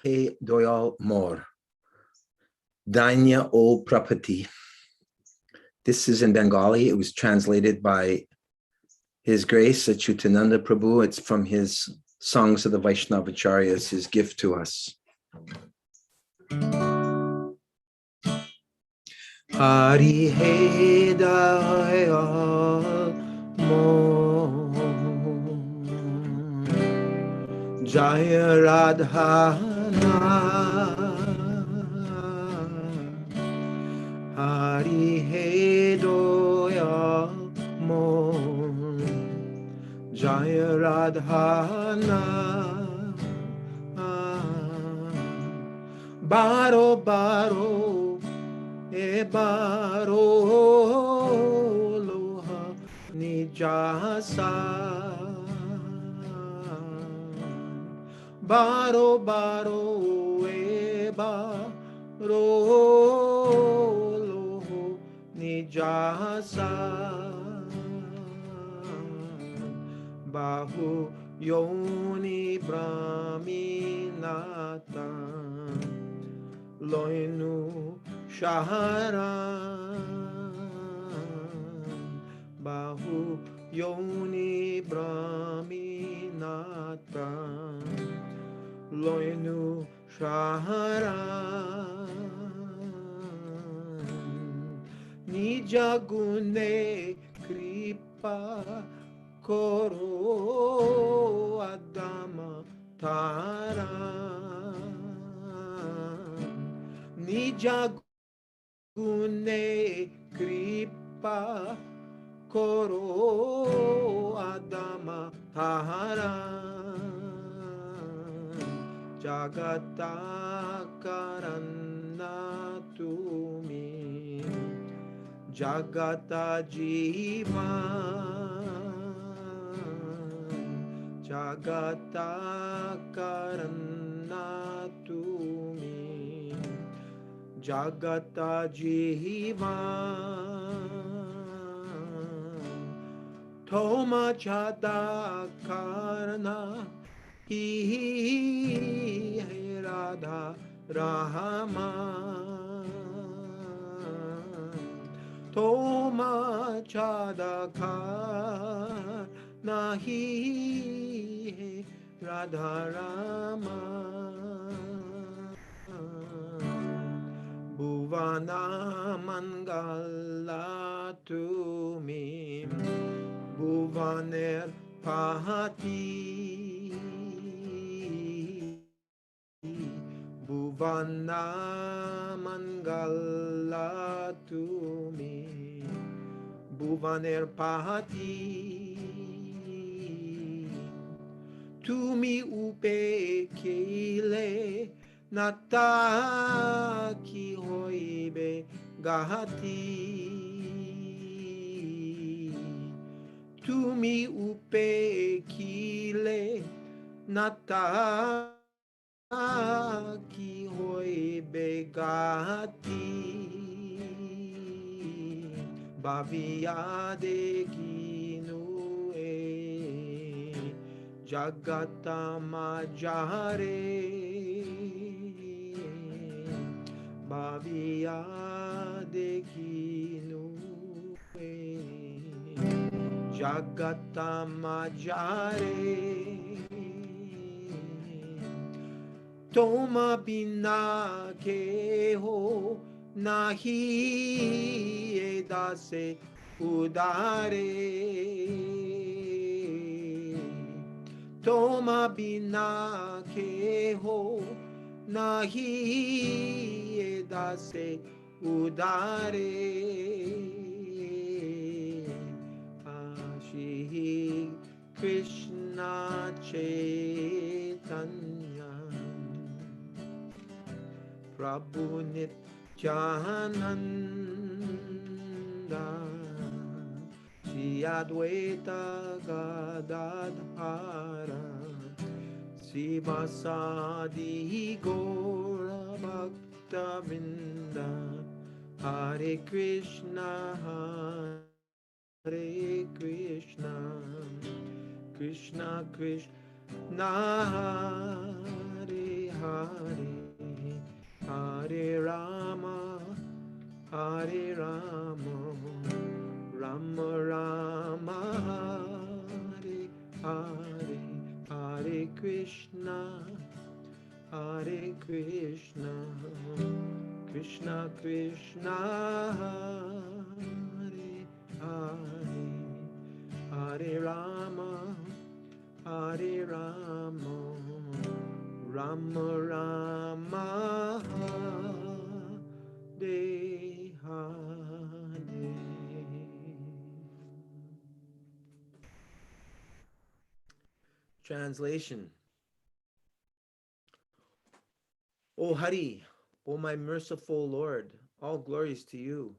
He Doyal More. Danya O Prapati. This is in Bengali. It was translated by His Grace Achyutananda Prabhu. It's from his Songs of the Vaishnavacharyas, his gift to us. Hari He Dayal Mo Jaya Radhana Hari He Dayal Mo Jaya Radhana Baro Baro E Baro Loha Nijasa Baro Baro E Baro Loho Nijasa Bahu Yoni Brahminata Loinu Shaharan Bahu Yoni Brahminata Loinu Shaharan Nijagune Kripa Koro Adama Taran Nijagune Kripa Koro Adama Taran Jagata Karana Tumi Jagata Jivan Jagata Karana Tumi Jagata Jivan Toma Chada Karana Hi Radha Rahman Toma Chada Karana Hi Radha Rahman Bhuvana Mangala Tumi Bhuvaner Pahati Bhuvana Mangala Tumi Bhuvaner Pahati Tumi Upe Kile Nataki Hoibe Gahati Tumi Upe Kile Nataki Hoibe Gahati Bhaviyade Kinue Jagata Majare Bhaviyade Kinue Jagata Majare Toma Bina Keho Nahi Edase Udare Toma Bina Keho Nahi Edase Udare Shri Krishna Chaitanya Prabhu Nityananda Shri Advaita Gadadhara Shri Vasadi Gaura Bhakta Vrinda Hare Krishna Hare Krishna Krishna Krishna Hare Hare Rama, Hare Rama, Rama Rama, Hare Hare, Hare Krishna, Hare Krishna, Krishna Krishna, Hare Hare, Hare Rama, Hare Rama, Rama Rama, Hare Hare. Translation. O Hari, O my merciful Lord, all glories to you.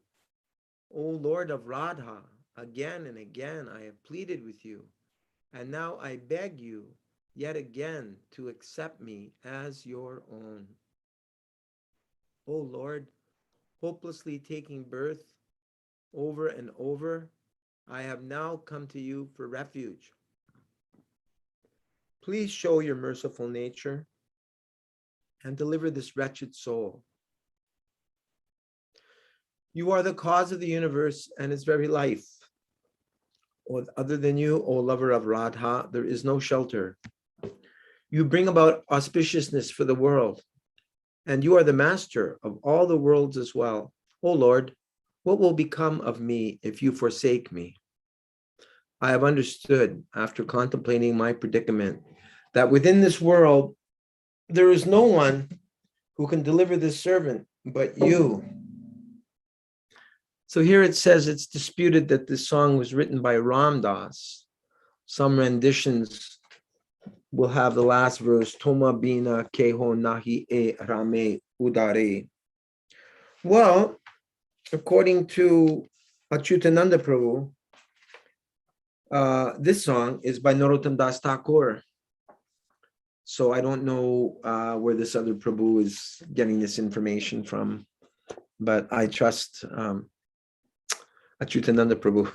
O Lord of Radha, again and again I have pleaded with you, and now I beg you yet again to accept me as your own. O Lord, hopelessly taking birth over and over, I have now come to you for refuge. Please show your merciful nature and deliver this wretched soul. You are the cause of the universe and its very life. Other than you, O lover of Radha, there is no shelter. You bring about auspiciousness for the world, and you are the master of all the worlds as well. O Lord, what will become of me if you forsake me? I have understood, after contemplating my predicament, that within this world, there is no one who can deliver this servant but you. So here it says it's disputed that this song was written by Ram Das. Some renditions will have the last verse, Toma bina keho nahi e rame udare. Well, according to Achyutananda Prabhu, this song is by Narottam Das Thakur. So I don't know where this other Prabhu is getting this information from, but I trust Achyutananda Prabhu.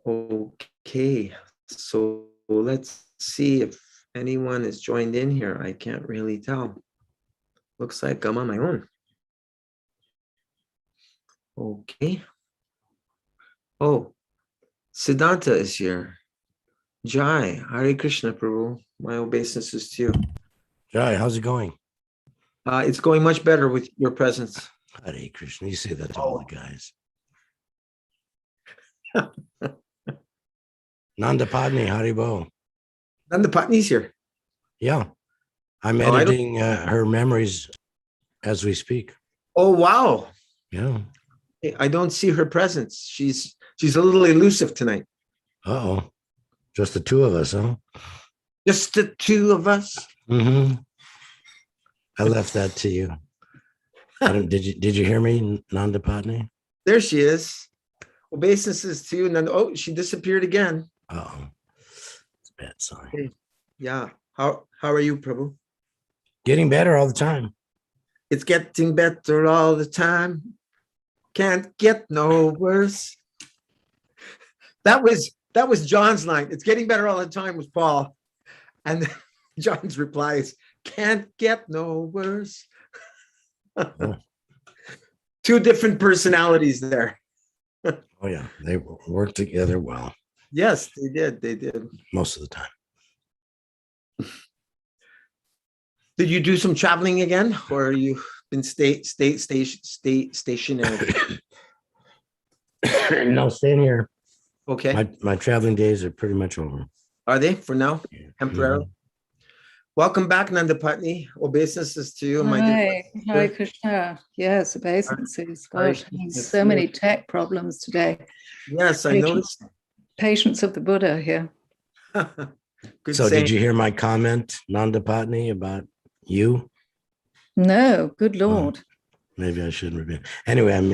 Okay, so let's see if anyone is joined in here. I can't really tell. Looks like I'm on my own. Okay. Oh, Siddhanta is here. Jai, Hare Krishna Prabhu. My obeisances to you. Jai, how's it going? It's going much better with your presence. Hare Krishna. You say that to all the guys. Nanda Padni, Haribo. Nanda Patni's here. Yeah. I'm editing her memories as we speak. Oh, wow. Yeah. I don't see her presence. She's a little elusive tonight. Uh-oh. Just the two of us, huh? Just the two of us. Mm-hmm. I left that to you. Did you hear me, Nanda Padni? There she is. Obeisances to you. Nanda. Oh, she disappeared again. Uh-oh. It's a bad sign. Okay. Yeah. How are you, Prabhu? Getting better all the time. It's getting better all the time. Can't get no worse. That was John's line. It's getting better all the time was Paul. And John's replies, can't get no worse. Oh. Two different personalities there. Oh, yeah. They work together well. Yes, they did. They did. Most of the time. Did you do some traveling again, or are you been stationary? No, staying here. Okay. My traveling days are pretty much over. Are they for now? Yeah. Temporarily. Welcome back, Nanda Patni. Obeisances to you, my dear. Hare Krishna. Yes, obeisances. Gosh, so many tech problems today. Yes, I noticed. Patience of the Buddha here. Good So saying. did you hear my comment, Nanda Patni, about you? No, good Lord. Maybe I shouldn't repeat. Anyway, I'm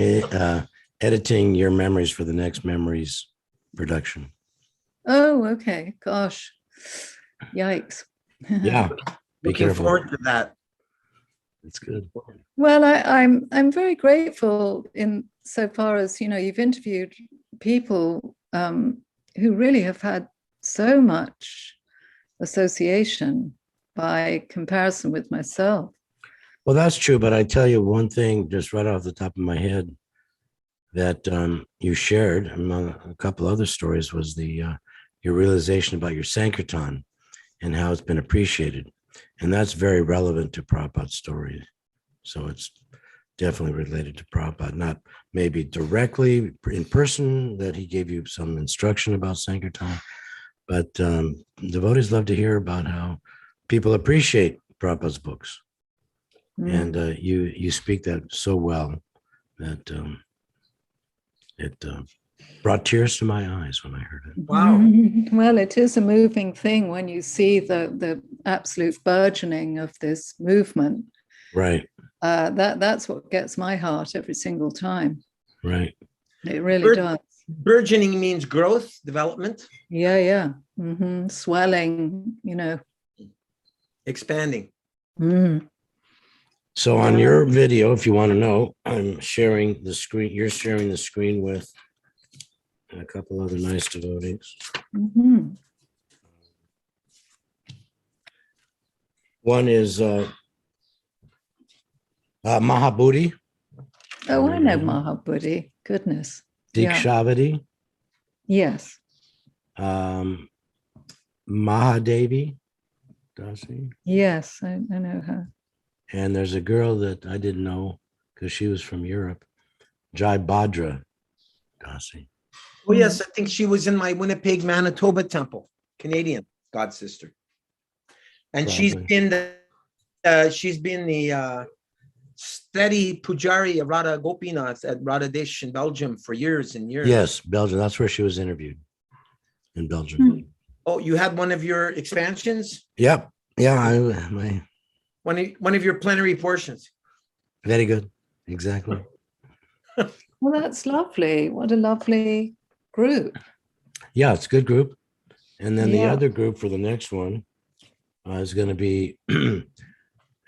editing your memories for the next memories production. Oh, okay. Gosh. Yikes. Yeah. Be Looking careful. forward to that. It's good. Well, I'm very grateful in so far as, you've interviewed people who really have had so much association by comparison with myself. Well, that's true. But I tell you one thing, just right off the top of my head, that you shared among a couple other stories was your realization about your Sankirtan and how it's been appreciated. And that's very relevant to Prabhupada's story. So it's definitely related to Prabhupada, not maybe directly in person that he gave you some instruction about Sankirtan, but devotees love to hear about how people appreciate Prabhupada's books. And you speak that so well that it brought tears to my eyes when I heard it. Wow. Well, it is a moving thing when you see the absolute burgeoning of this movement. Right. That's what gets my heart every single time. Right. It really does. Burgeoning means growth, development. Yeah. Swelling, Expanding. So on your video, if you want to know, I'm sharing the screen. You're sharing the screen with a couple other nice devotees. One is Mahabhuti. Oh, I know Mahabhuti. Goodness. Dikshavati. Yes. Mahadevi Dasi. Yes, I know her. And there's a girl that I didn't know because she was from Europe, Jai Bhadra Dasi. Oh, yes. I think she was in my Winnipeg, Manitoba temple, Canadian god sister. And Probably. she's been the steady pujari of Radha Gopinath at Radha Desh in Belgium for years and years. Yes, Belgium. That's where she was interviewed, in Belgium. Oh, you had one of your expansions? Yep. Yeah, One of your plenary portions. very good. Exactly. Well, that's lovely. What a lovely group. Yeah, it's a good group. And then the other group for the next one is going to be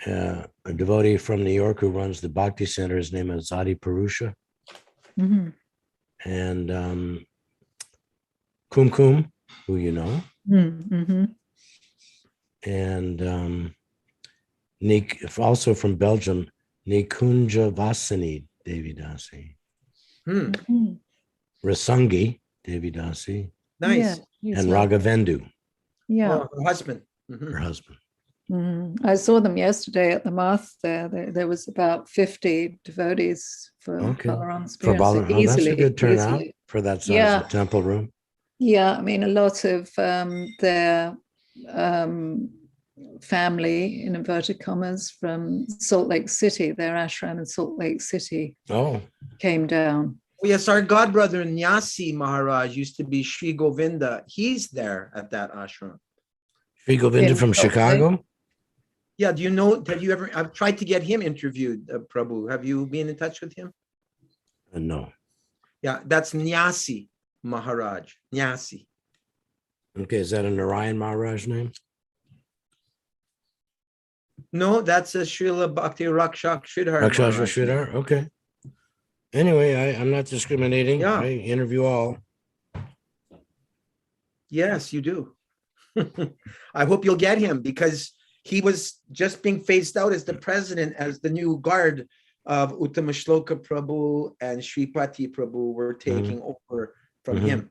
a devotee from New York who runs the Bhakti Center. His name is Adi Purusha. And Kumkum, who you know. And also from Belgium, Nikunja Vasani Devi Dasi. Rasangi Devi Dasi. Nice. And Raghavendu. Oh, her husband. Her husband. I saw them yesterday at the Math there. There was about 50 devotees for Balaram For Spear. Balaram, that's a good turnout for that size of temple room. Yeah, I mean, a lot of their family, in inverted commas, from Salt Lake City, their ashram in Salt Lake City, came down. Oh, yes, our godbrother Nyasi Maharaj used to be Sri Govinda. He's there at that ashram. Sri Govinda from Chicago? Yeah, do you know, I've tried to get him interviewed, Prabhu. Have you been in touch with him? No. Yeah, that's Nyasi Maharaj. Nyasi. Okay, is that a Narayan Maharaj name? No, that's a Srila Bhakti Rakshak Sridhar. Rakshak Sridhar, okay. Anyway, I'm not discriminating. Yeah. I interview all. Yes, you do. I hope you'll get him because he was just being phased out as the president, as the new guard of Uttama Shloka Prabhu and Sripati Prabhu were taking over from him.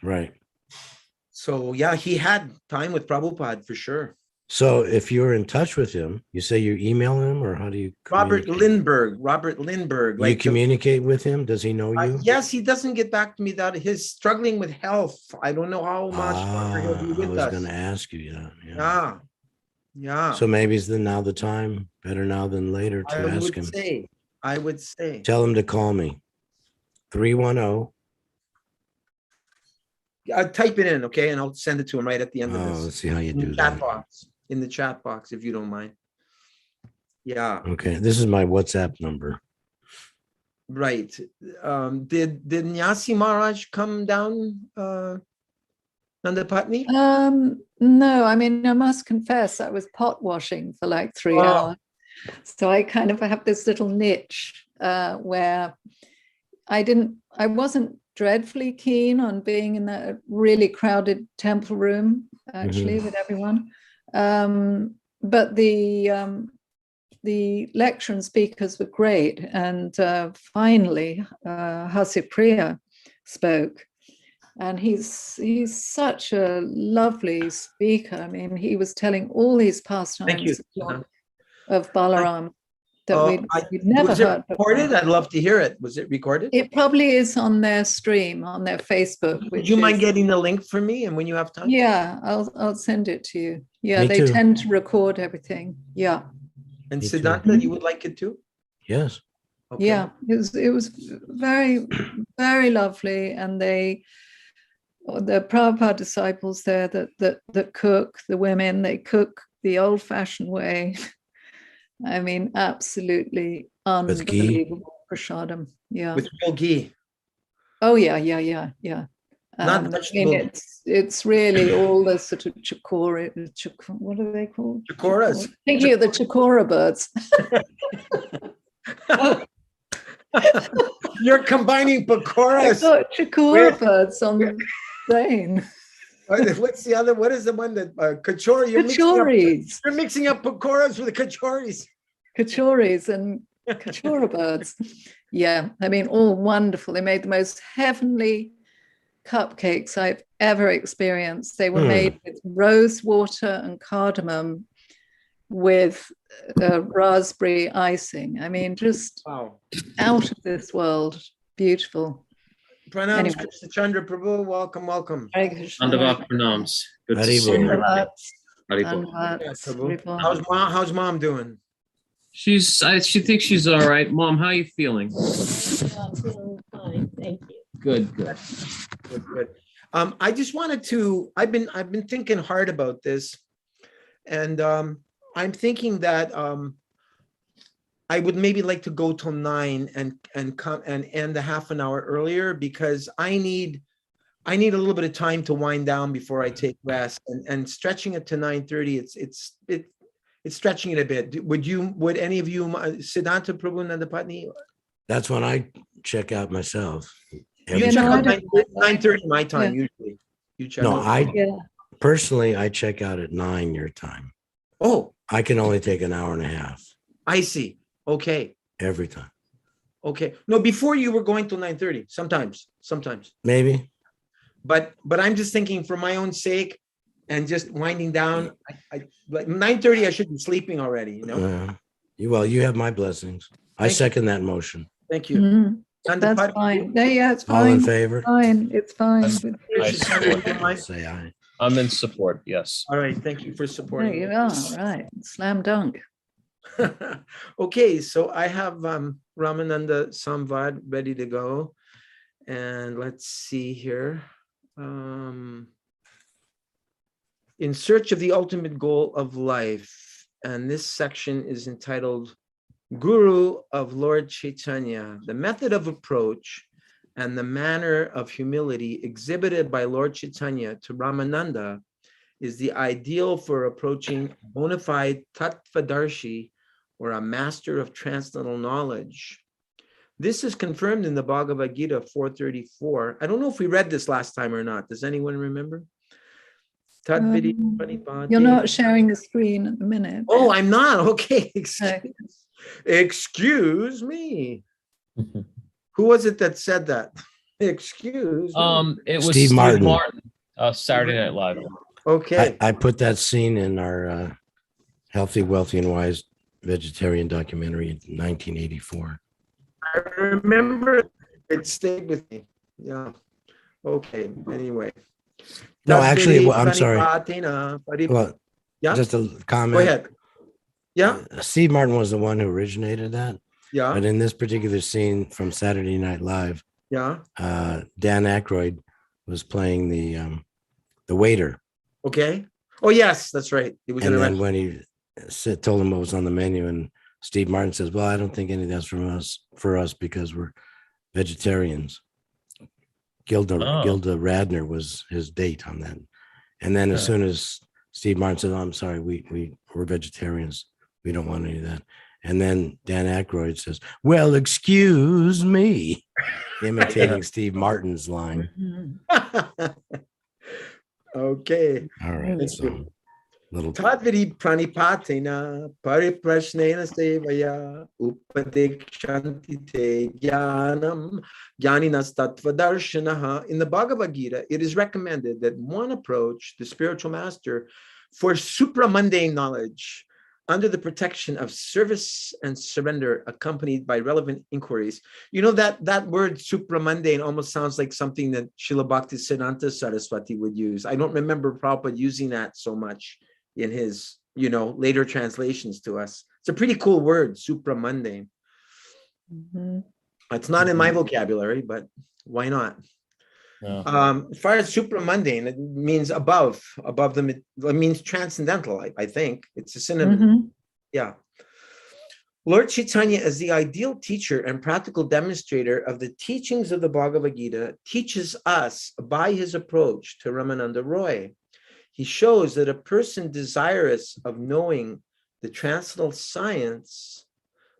Right. So yeah, he had time with Prabhupada for sure. So if you're in touch with him, you say you email him, or how do you Robert Lindbergh. You communicate with him? Does he know you? Yes, he doesn't get back to me that he's struggling with health. I don't know how much longer he'll be with us. I was going to ask you, Yeah. So maybe it's now the time, better now than later, to ask him. I would say. Tell him to call me. 310. Type it in, okay, and I'll send it to him right at the end of this. Let's see how you do that. In the chat box, if you don't mind. Yeah. Okay, this is my WhatsApp number. Right. Did Nyasi Maharaj come down, Nandapatni? No, I mean, I must confess, I was pot washing for like 3 hours. So I kind of have this little niche where I wasn't dreadfully keen on being in that really crowded temple room, actually, with everyone. but the lecture and speakers were great. And finally, Hasipriya spoke. And he's such a lovely speaker. I mean, he was telling all these pastimes of Balaram that we'd never heard recorded? I'd love to hear it. Was it recorded? It probably is on their stream, on their Facebook. Would you mind getting the link for me? And when you have time? Yeah, I'll send it to you. Yeah, Me they too. tend to record everything. Yeah. And Me too. Siddhanta, you would like it too? Yes. Okay. Yeah, it was very, very lovely. And the Prabhupada disciples there that cook, the women, they cook the old-fashioned way. I mean, absolutely unbelievable prasadam. Yeah. With real ghee. Oh yeah. Not I vegetable. mean, it's really all the sort of chikora. What are they called? Chikoras. Thinking of the chikora birds. You're combining I pakoras. got chikora birds on the plane. What's the other? What is the one that kachori? Kachoris. You're mixing up pakoras with the kachoris. Kachoris and kachora birds. Yeah, I mean, all wonderful. They made the most heavenly cupcakes I've ever experienced. They were made with rose water and cardamom with raspberry icing. I mean, just Wow. out of this world. Beautiful. Pranams, Anyway. Krishna Chandra Prabhu. Welcome. Hare Krishna. Dandavad pranams. Good to Hari see you. bol. Dandavad, Haribol. dandavad, Yeah, Prabhu. Haribol. How's mom doing? She thinks she's all right. Mom, how are you feeling? I'm feeling fine, thank you. Good. Good. I just wanted to. I've been thinking hard about this, and I'm thinking that I would maybe like to go till 9 and come and end a half an hour earlier, because I need a little bit of time to wind down before I take rest, and stretching it to 9:30. It's stretching it a bit. Would any of you, Siddhanta Prabhu Nandapatni? That's when I check out myself. You Yeah, check no, I out don't- 9:30 my time usually. You check No, out. personally, I check out at 9 your time. Oh, I can only take an hour and a half I see. Okay. every time. Okay. No, before you were going till 9:30. Sometimes. Maybe. But I'm just thinking for my own sake and just winding down. I like 9:30. I should be sleeping already. You know. You have my blessings. I Thank you. second that motion. Thank you. Mhm. And That's fine. Yeah, it's All in fine. favor? Fine. It's fine. I support. Say aye. I'm in support. Yes. All right. Thank you for There supporting. you me. are. Right. Slam dunk. Okay, so I have Ramananda Samvad ready to go. And let's see here. In Search of the Ultimate Goal of Life. And this section is entitled Guru of Lord Chaitanya, the method of approach and the manner of humility exhibited by Lord Chaitanya to Ramananda is the ideal for approaching a bona fide tattvadarshi, or a master of transcendental knowledge. This is confirmed in the Bhagavad Gita 434. I don't know if we read this last time or not. Does anyone remember? You're not sharing the screen at the minute. Oh, I'm not. Okay. No. Excuse me. Who was it that said that? Excuse me. It was Steve Steve Martin. Martin, Saturday Night Live. Okay. I put that scene in our Healthy, Wealthy, and Wise vegetarian documentary in 1984. I remember it stayed with me. Yeah. Okay. Anyway. No, actually, well, I'm sorry. Well, Well, yeah. just a comment. Go ahead. Yeah. Steve Martin was the one who originated that. Yeah. But in this particular scene from Saturday Night Live, Yeah. Dan Aykroyd was playing the waiter. Okay. Oh, yes, that's right. He was in And a then restaurant. when he told him what was on the menu, and Steve Martin says, "Well, I don't think any of that's for us because we're vegetarians." Gilda Radner was his date on that. And then as soon as Steve Martin said, "Oh, I'm sorry, we're vegetarians. We don't want any of that." And then Dan Aykroyd says, "Well, excuse me," imitating Steve Martin's line. Mhm. Okay. All right. Thank So you. Little. Tadvidi pranipatena pariprashnena sevaya upadikshanti te jnanam jnaninas tattva darshanaha. In the Bhagavad Gita, it is recommended that one approach the spiritual master for supramundane knowledge under the protection of service and surrender, accompanied by relevant inquiries. You know, that word supramundane almost sounds like something that Srila Bhaktisiddhanta Saraswati would use. I don't remember Prabhupada using that so much in his, later translations to us. It's a pretty cool word, supramundane. Mhm. It's not in my vocabulary, but why not? Yeah. As far as supramundane, it means above the, it means transcendental, I think. It's a synonym. Mhm. Yeah. Lord Chaitanya, as the ideal teacher and practical demonstrator of the teachings of the Bhagavad Gita, teaches us by his approach to Ramananda Roy. He shows that a person desirous of knowing the transcendental science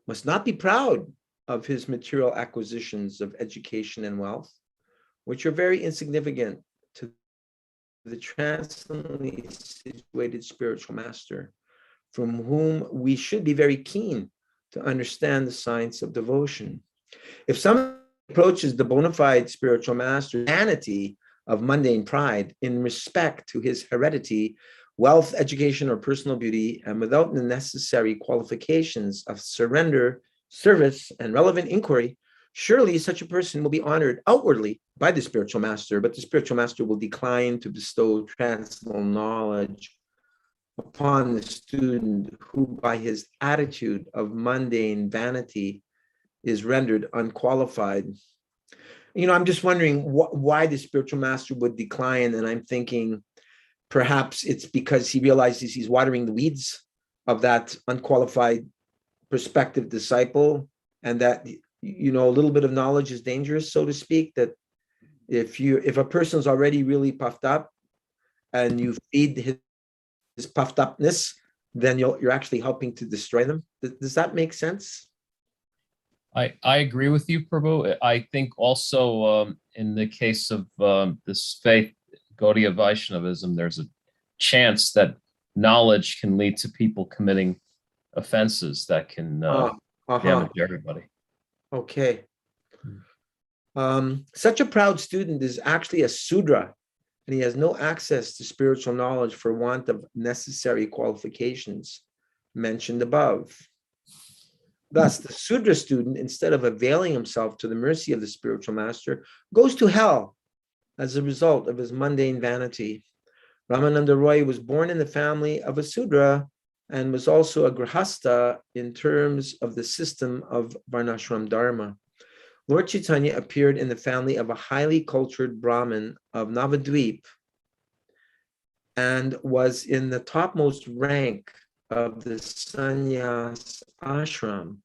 must not be proud of his material acquisitions of education and wealth, which are very insignificant to the transcendently situated spiritual master, from whom we should be very keen to understand the science of devotion. If someone approaches the bona fide spiritual master, vanity of mundane pride in respect to his heredity, wealth, education, or personal beauty, and without the necessary qualifications of surrender, service, and relevant inquiry, surely such a person will be honored outwardly by the spiritual master, but the spiritual master will decline to bestow transcendental knowledge upon the student who, by his attitude of mundane vanity, is rendered unqualified. I'm just wondering why the spiritual master would decline, and I'm thinking perhaps it's because he realizes he's watering the weeds of that unqualified prospective disciple, and that a little bit of knowledge is dangerous, so to speak, that if a person's already really puffed up and you feed his puffed upness, then you're actually helping to destroy them. Does that make sense? I agree with you, Prabhu. I think also in the case of this faith, Gaudiya Vaishnavism, there's a chance that knowledge can lead to people committing offenses that can damage everybody. Okay. Such a proud student is actually a Sudra, and he has no access to spiritual knowledge for want of necessary qualifications mentioned above. Thus, the Sudra student, instead of availing himself to the mercy of the spiritual master, goes to hell as a result of his mundane vanity. Ramananda Roy was born in the family of a Sudra and was also a Grihastha in terms of the system of Varnashram Dharma. Lord Chaitanya appeared in the family of a highly cultured Brahmin of Navadvip and was in the topmost rank of the sannyas ashram.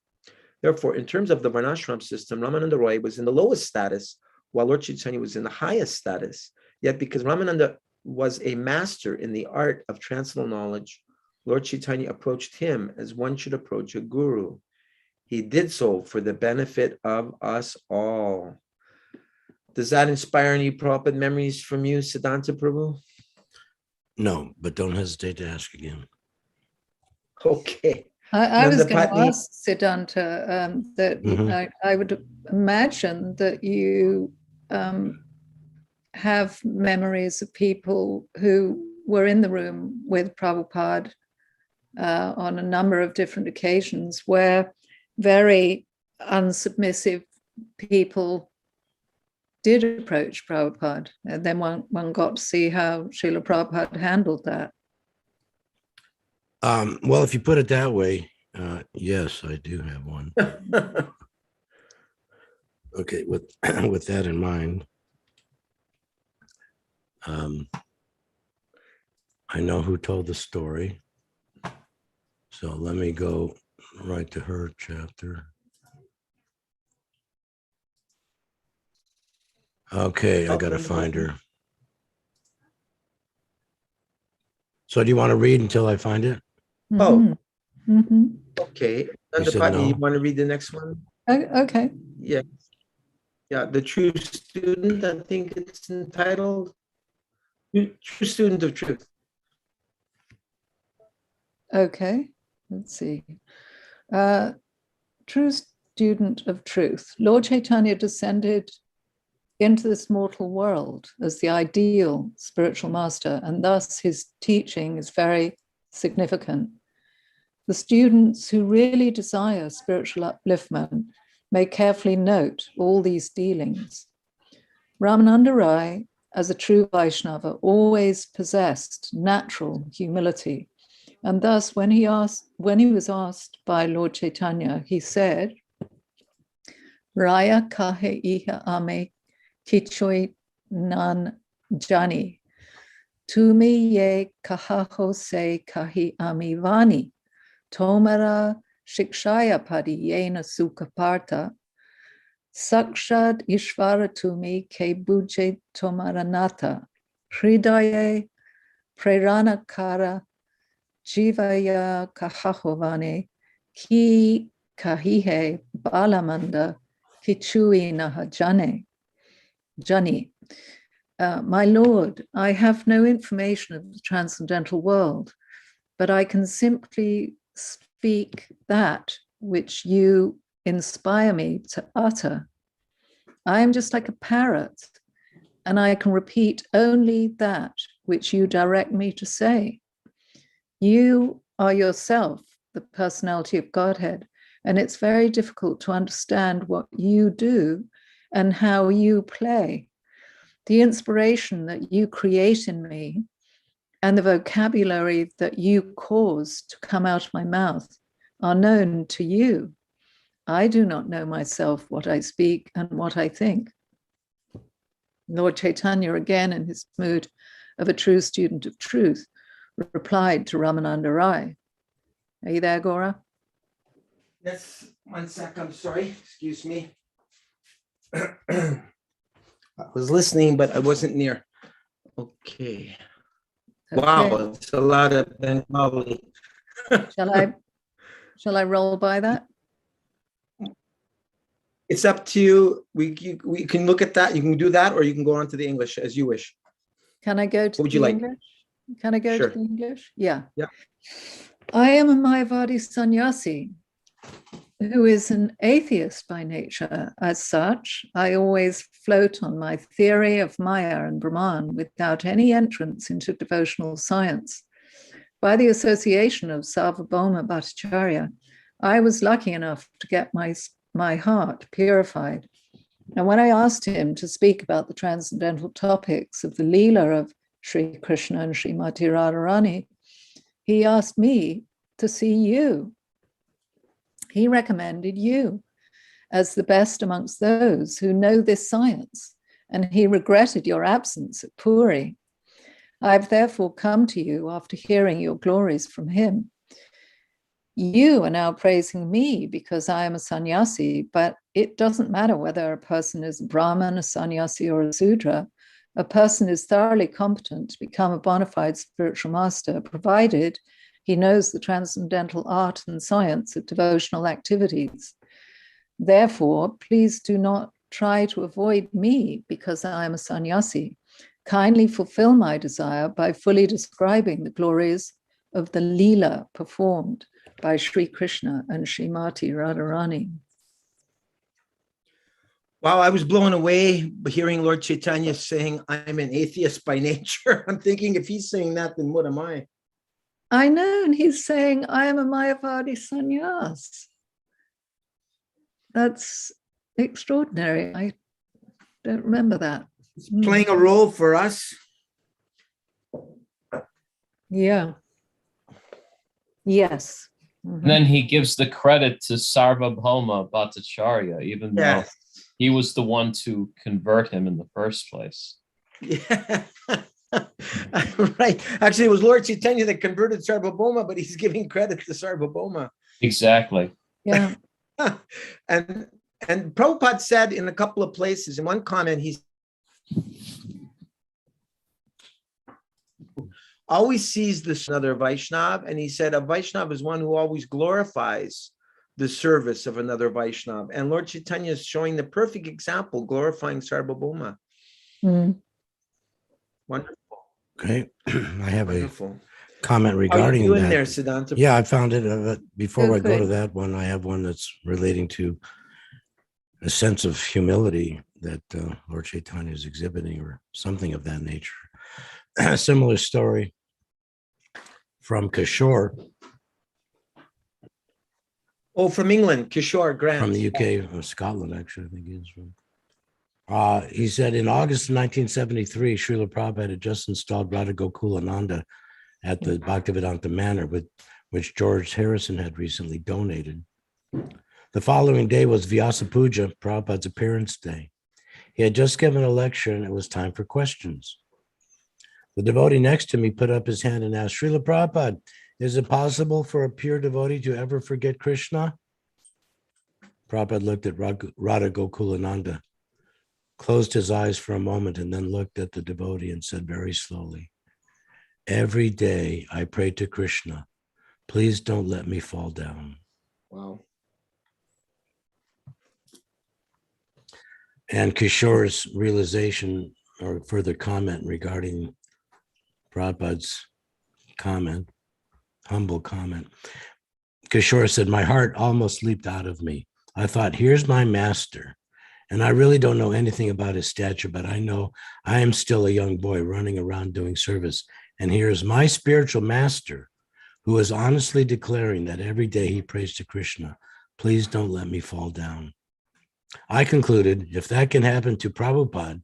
Therefore, in terms of the Varnashram system, Ramananda Roy was in the lowest status, while Lord Chaitanya was in the highest status. Yet, because Ramananda was a master in the art of transcendental knowledge, Lord Chaitanya approached him as one should approach a guru. He did so for the benefit of us all. Does that inspire any Prabhupada memories from you, Siddhanta Prabhu? No, but don't hesitate to ask again. Okay. I was going to Nandapatni- ask Siddhanta that Mhm. I would imagine that you have memories of people who were in the room with Prabhupada on a number of different occasions where very unsubmissive people did approach Prabhupada. And then one got to see how Srila Prabhupada handled that. Well, if you put it that way, yes, I do have one. Okay, with with that in mind, I know who told the story, so let me go right to her chapter. Okay, I gotta find her. So do you want to read until I find it? Oh. Mhm. Okay. You said Nandapatni, no? you want to read the next one? Okay. Yeah. Yeah, the true student, I think it's entitled. True student of truth. Okay, let's see. True student of truth. Lord Chaitanya descended into this mortal world as the ideal spiritual master, and thus his teaching is very significant. The students who really desire spiritual upliftment may carefully note all these dealings. Ramananda Rai, as a true Vaishnava, always possessed natural humility. And thus, when he was asked by Lord Chaitanya, he said, Raya kahe iha ame kichoi nan jani, tumi ye kahaho se kahi ami vani, tomara shikshaya padi yena sukaparta, sakshad ishvara tumi ke buje tomaranata, hridaye preranakara jivaya kahahovane ki kahihe balamanda kichui nahajane. Jani, my Lord, I have no information of the transcendental world, but I can simply speak that which you inspire me to utter. I am just like a parrot, and I can repeat only that which you direct me to say. You are yourself the personality of Godhead, and it's very difficult to understand what you do and how you play. The inspiration that you create in me and the vocabulary that you cause to come out of my mouth are known to you. I do not know myself what I speak and what I think. Lord Chaitanya, again in his mood of a true student of truth, replied to Ramananda Rai. Are you there, Gora? Yes, 1 sec, I'm sorry, excuse me. I was listening, but I wasn't near. Okay. Wow, it's a lot of Bengali. Shall I roll by that? It's up to you. We can look at that. You can do that, or you can go on to the English as you wish. Can I go to What would you the like? English? Can I go Sure. to the English? Yeah. Yeah. I am a Mayavadi sannyasi who is an atheist by nature. As such, I always float on my theory of Maya and Brahman without any entrance into devotional science. By the association of Sarvabhauma Bhattacharya, I was lucky enough to get my heart purified. And when I asked him to speak about the transcendental topics of the Leela of Sri Krishna and Srimati Radharani, he asked me to see you. He recommended you as the best amongst those who know this science, and he regretted your absence at Puri. I've therefore come to you after hearing your glories from him. You are now praising me because I am a sannyasi, but it doesn't matter whether a person is a Brahman, a sannyasi, or a Sudra. A person is thoroughly competent to become a bona fide spiritual master, provided he knows the transcendental art and science of devotional activities. Therefore, please do not try to avoid me because I am a sannyasi. Kindly fulfill my desire by fully describing the glories of the Leela performed by Sri Krishna and Srimati Radharani. Wow, I was blown away hearing Lord Chaitanya saying, I'm an atheist by nature. I'm thinking, if he's saying that, then what am I? I know, and he's saying, I am a Mayavadi sannyas. That's extraordinary. I don't remember that. He's playing a role for us. Yeah. Yes. And then he gives the credit to Sarvabhauma Bhattacharya, even though he was the one to convert him in the first place. Yeah. Right. Actually, it was Lord Chaitanya that converted Sarvabhauma, but he's giving credit to Sarvabhauma. Exactly. Yeah. And Prabhupada said in a couple of places, in one comment, he always sees this another Vaishnav, and he said a Vaishnav is one who always glorifies the service of another Vaishnav. And Lord Chaitanya is showing the perfect example, glorifying Sarvabhauma. Mm. Wonderful. Okay. I have Wonderful. comment How are you regarding doing that. there, Siddhanta? Yeah, I found it. Before Oh, I go to good. that one, I have one that's relating to a sense of humility that Lord Chaitanya is exhibiting, or something of that nature. A similar story from Kishore Oh, from England, Kishore Grant. from the UK, or Scotland, actually, I think he is from. He said in August of 1973, Srila Prabhupada had just installed Radha Gokulananda at the Bhaktivedanta Manor, which George Harrison had recently donated. The following day was Vyasa Puja, Prabhupada's appearance day. He had just given a lecture and it was time for questions. The devotee next to me put up his hand and asked, Srila Prabhupada, is it possible for a pure devotee to ever forget Krishna? Prabhupada looked at Radha Gokulananda, closed his eyes for a moment, and then looked at the devotee and said very slowly, every day I pray to Krishna, please don't let me fall down. Wow. And Kishore's realization or further comment regarding Prabhupada's comment, humble comment. Kishore said, my heart almost leaped out of me. I thought, here's my master. And I really don't know anything about his stature, but I know I am still a young boy running around doing service. And here's my spiritual master who is honestly declaring that every day he prays to Krishna, please don't let me fall down. I concluded, if that can happen to Prabhupada,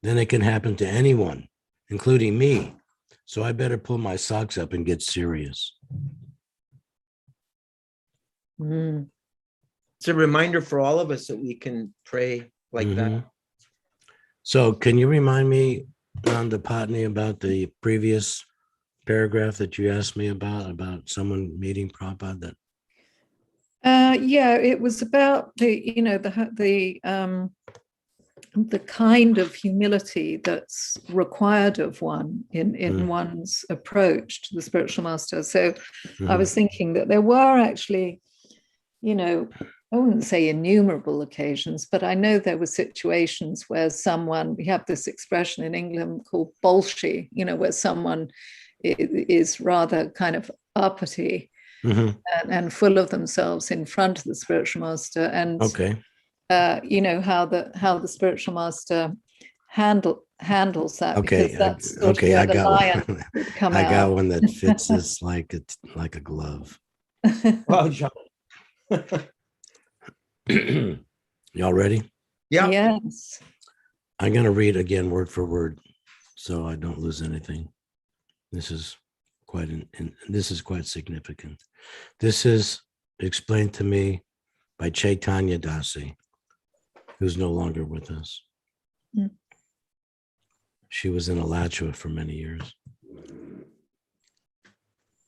then it can happen to anyone, including me. So I better pull my socks up and get serious. Mm. It's a reminder for all of us that we can pray like that. So can you remind me, Nanda Patni, about the previous paragraph that you asked me about someone meeting Prabhupada? That Yeah, it was about the kind of humility that's required of one in one's approach to the spiritual master. So I was thinking that there were actually, I wouldn't say innumerable occasions, but I know there were situations where we have this expression in England called bolshy, where someone is rather kind of uppity and full of themselves in front of the spiritual master. And how the spiritual master handles that. Okay, because that's sort of where I the got lion one. would come I got out. one that fits this like a glove. Wow, John. Y'all ready? Yeah. Yes. I'm going to read again word for word so I don't lose anything. This is quite significant. This is explained to me by Chaitanya Dasi, who's no longer with us. She was in Alachua for many years,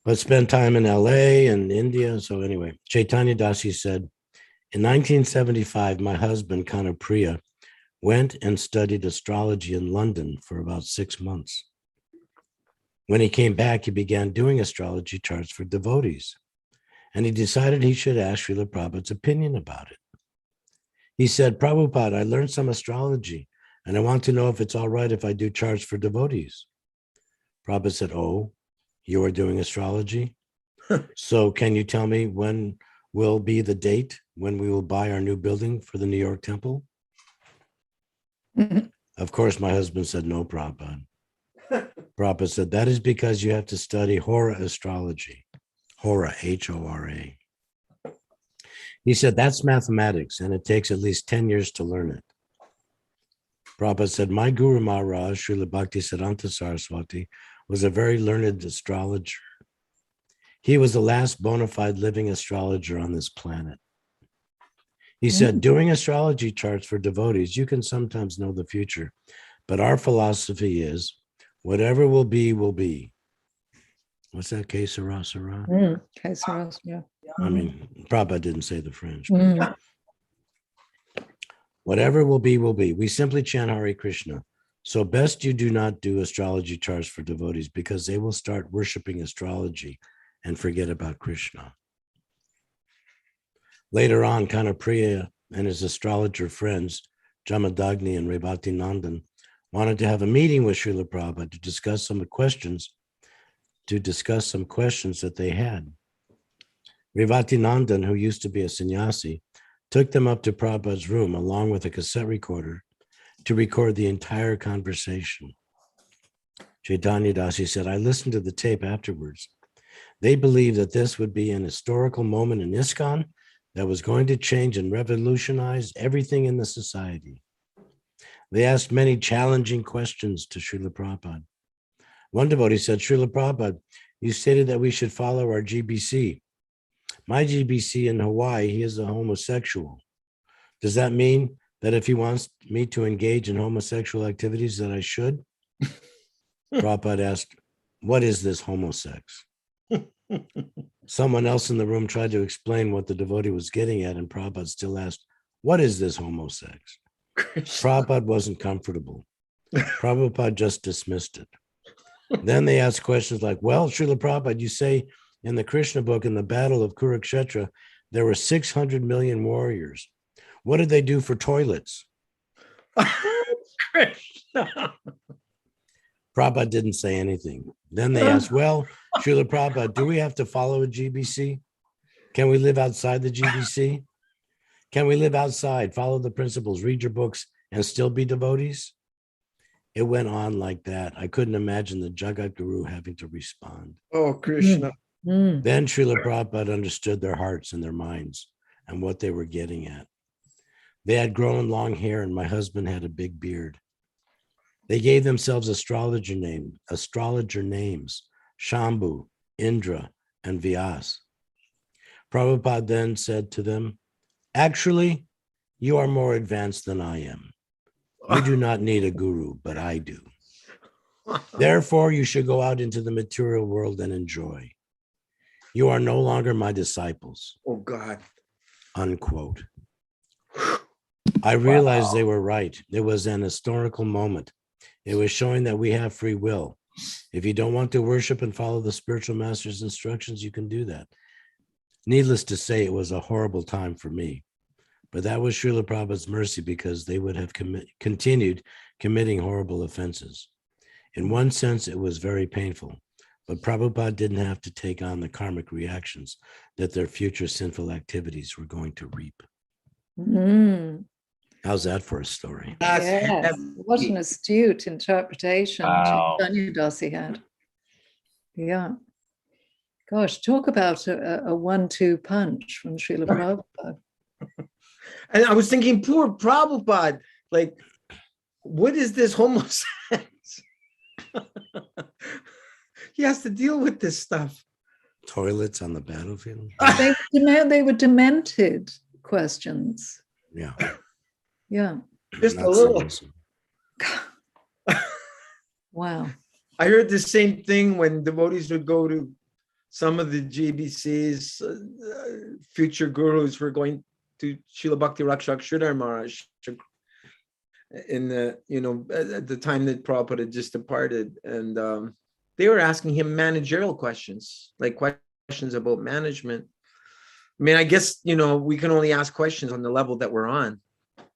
but spent time in LA and India. So anyway, Chaitanya Dasi said, in 1975, my husband, Kanapriya, went and studied astrology in London for about 6 months. When he came back, he began doing astrology charts for devotees, and he decided he should ask Srila Prabhupada's opinion about it. He said, Prabhupada, I learned some astrology, and I want to know if it's all right if I do charts for devotees. Prabhupada said, oh, you are doing astrology? So can you tell me when will be the date when we will buy our new building for the New York temple? Of course, my husband said, no, Prabhupada. Prabhupada said, that is because you have to study Hora astrology. Hora, Hora. He said, that's mathematics, and it takes at least 10 years to learn it. Prabhupada said, my Guru Maharaj, Srila Bhaktisiddhanta Saraswati, was a very learned astrologer. He was the last bona fide living astrologer on this planet. He said, doing astrology charts for devotees, you can sometimes know the future, but our philosophy is, whatever will be, will be. What's that, que sera, sera? Que sera, yeah. I mean, Prabhupada didn't say the French. Whatever will be, will be. We simply chant Hare Krishna. So best you do not do astrology charts for devotees because they will start worshiping astrology and forget about Krishna. Later on, Kanapriya and his astrologer friends, Jamadagni and Rebhati Nandan, wanted to have a meeting with Srila Prabhupada to discuss some questions to discuss some questions that they had. Rivatinandan, who used to be a sannyasi, took them up to Prabhupada's room along with a cassette recorder to record the entire conversation. Chaitanya Dasi said, I listened to the tape afterwards. They believed that this would be an historical moment in ISKCON that was going to change and revolutionize everything in the society. They asked many challenging questions to Srila Prabhupada. One devotee said, Srila Prabhupada, you stated that we should follow our GBC. My GBC in Hawaii, he is a homosexual. Does that mean that if he wants me to engage in homosexual activities that I should? Prabhupada asked, what is this homosex? Someone else in the room tried to explain what the devotee was getting at, and Prabhupada still asked, what is this homosex? Prabhupada wasn't comfortable. Prabhupada just dismissed it. Then they asked questions like, well, Srila Prabhupada, you say in the Krishna book, in the battle of Kurukshetra, there were 600 million warriors. What did they do for toilets? Krishna. Prabhupada didn't say anything. Then they asked, well, Srila Prabhupada, do we have to follow a GBC? Can we live outside the GBC? Can we live outside, follow the principles, read your books, and still be devotees? It went on like that. I couldn't imagine the Jagat Guru having to respond. Oh, Krishna. Then Srila Prabhupada understood their hearts and their minds and what they were getting at. They had grown long hair, and my husband had a big beard. They gave themselves astrologer names, Shambhu, Indra, and Vyas. Prabhupada then said to them, actually, you are more advanced than I am. You do not need a guru, but I do. Therefore, you should go out into the material world and enjoy. You are no longer my disciples. Oh, God. Unquote. I realized they were right. It was an historical moment. It was showing that we have free will. If you don't want to worship and follow the spiritual master's instructions, you can do that. Needless to say, it was a horrible time for me. But that was Srila Prabhupada's mercy, because they would have continued committing horrible offenses. In one sense, it was very painful, but Prabhupada didn't have to take on the karmic reactions that their future sinful activities were going to reap. How's that for a story? Yes, what an astute interpretation Chaitanya Dasi had. Yeah. Gosh, talk about a 1-2 punch from Srila Prabhupada. And I was thinking, poor Prabhupada, like, what is this homosex? He has to deal with this stuff. Toilets on the battlefield? They were demented questions. Yeah. Yeah. Just Not a little. so Wow. I heard the same thing when devotees would go to some of the GBC's future gurus were going to Srila Bhakti Rakshak Sridhar Maharaj in the, at the time that Prabhupada had just departed. And they were asking him managerial questions, like questions about management. I mean, I guess, we can only ask questions on the level that we're on.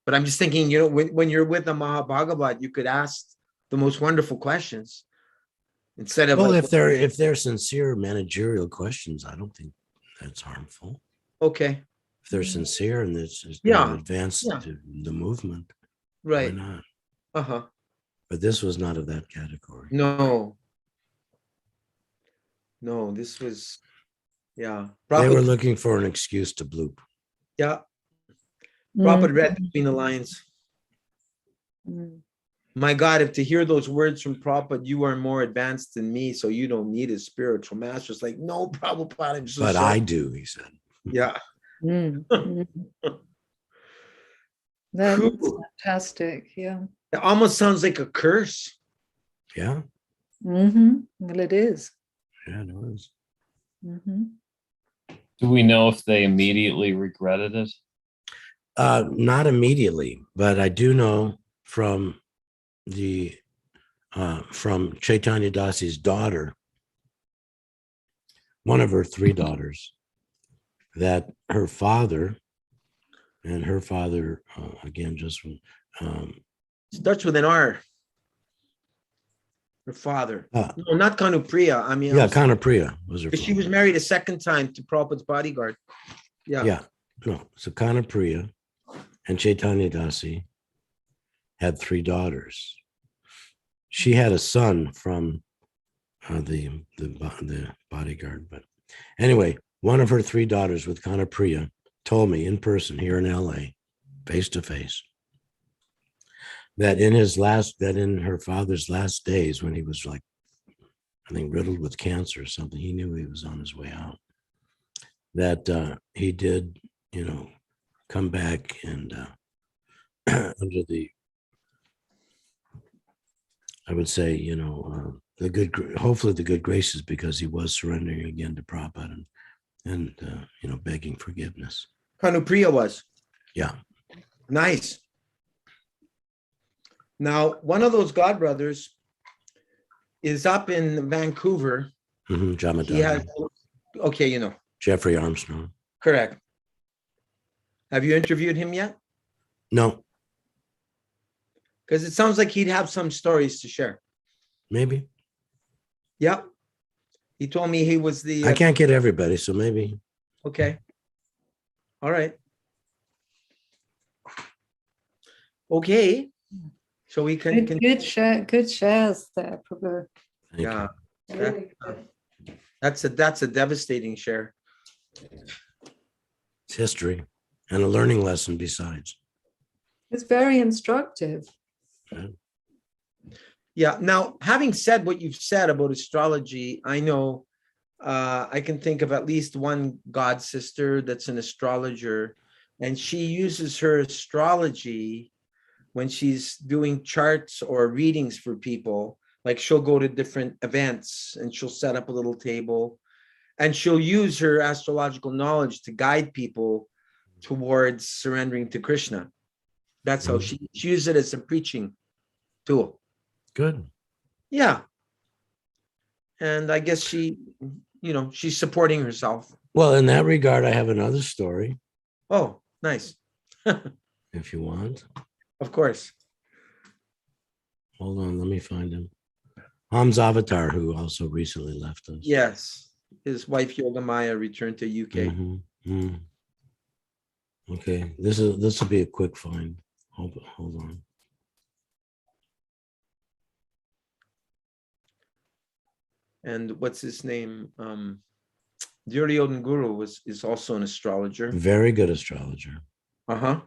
But I'm just thinking, when you're with the Mahabhagavat, you could ask the most wonderful questions instead of. Well, if they're sincere managerial questions, I don't think that's harmful. Okay. If they're sincere and it's advanced to the movement, right? Why not? Uh-huh. But this was not of that category. No, this was, They were looking for an excuse to bloop. Yeah. Prabhupada read between the lines. My God, if to hear those words from Prabhupada, you are more advanced than me, so you don't need a spiritual master. It's like, no, Prabhupada, I'm so but sorry. I do, he said. Yeah. That's fantastic. Yeah. It almost sounds like a curse. Yeah. Well, it is. Yeah, it was. Do we know if they immediately regretted it? Not immediately, but I do know from from Chaitanya Dasi's daughter, one of her 3 daughters, that her father, again, just Starts with an R. Her father. Uh, No, not Kanupriya. I mean, yeah, I'm sorry, Kanapriya was her because she father. was married a second time to Prabhupada's bodyguard. Yeah. Yeah, no. So Kanapriya and Chaitanya Dasi had 3 daughters. She had a son from the bodyguard, but anyway, one of her 3 daughters with Kanapriya told me in person here in LA, face to face, that in her father's last days, when he was like, I think, riddled with cancer or something, he knew he was on his way out, that he did, come back and under the, I would say, hopefully the good graces, because he was surrendering again to Prabhupada and begging forgiveness. Kanupriya was. Yeah. Nice. Now, one of those godbrothers is up in Vancouver. He has, okay, Jeffrey Armstrong. correct. Have you interviewed him yet? No, Because it sounds like he'd have some stories to share. maybe. Yep. He told me he was the. I can't get everybody, so maybe. Okay. All right. Okay. So we can. Good shares there, Prabhu. Thank Yeah. you. Really good. That's a devastating share. It's history and a learning lesson besides. It's very instructive. Yeah. Now, having said what you've said about astrology, I know I can think of at least one god sister that's an astrologer, and she uses her astrology when she's doing charts or readings for people. Like, she'll go to different events and she'll set up a little table and she'll use her astrological knowledge to guide people towards surrendering to Krishna. That's how she uses it as a preaching tool. Good. Yeah. And I guess she's supporting herself. Well, in that regard, I have another story, Oh, nice. if you want. Of course. Hold on, let me find him. Ham's Avatar, who also recently left us. Yes. His wife Yogamaya returned to UK. Mhm. Okay, this will be a quick find. Hold on. And what's his name? Duryodhan Guru is also an astrologer. Very good astrologer. Uh-huh.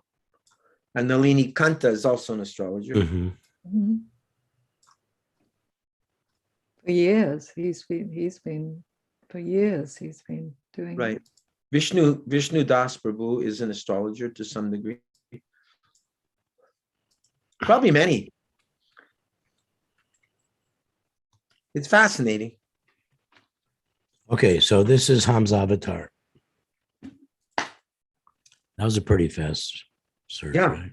And Nalini Kanta is also an astrologer. Mhm. Mhm. For years, he's been doing Right. Vishnu Das Prabhu is an astrologer to some degree. Probably many. It's fascinating. Okay, so this is Ham's Avatar. That was a pretty fast search, Yeah. right?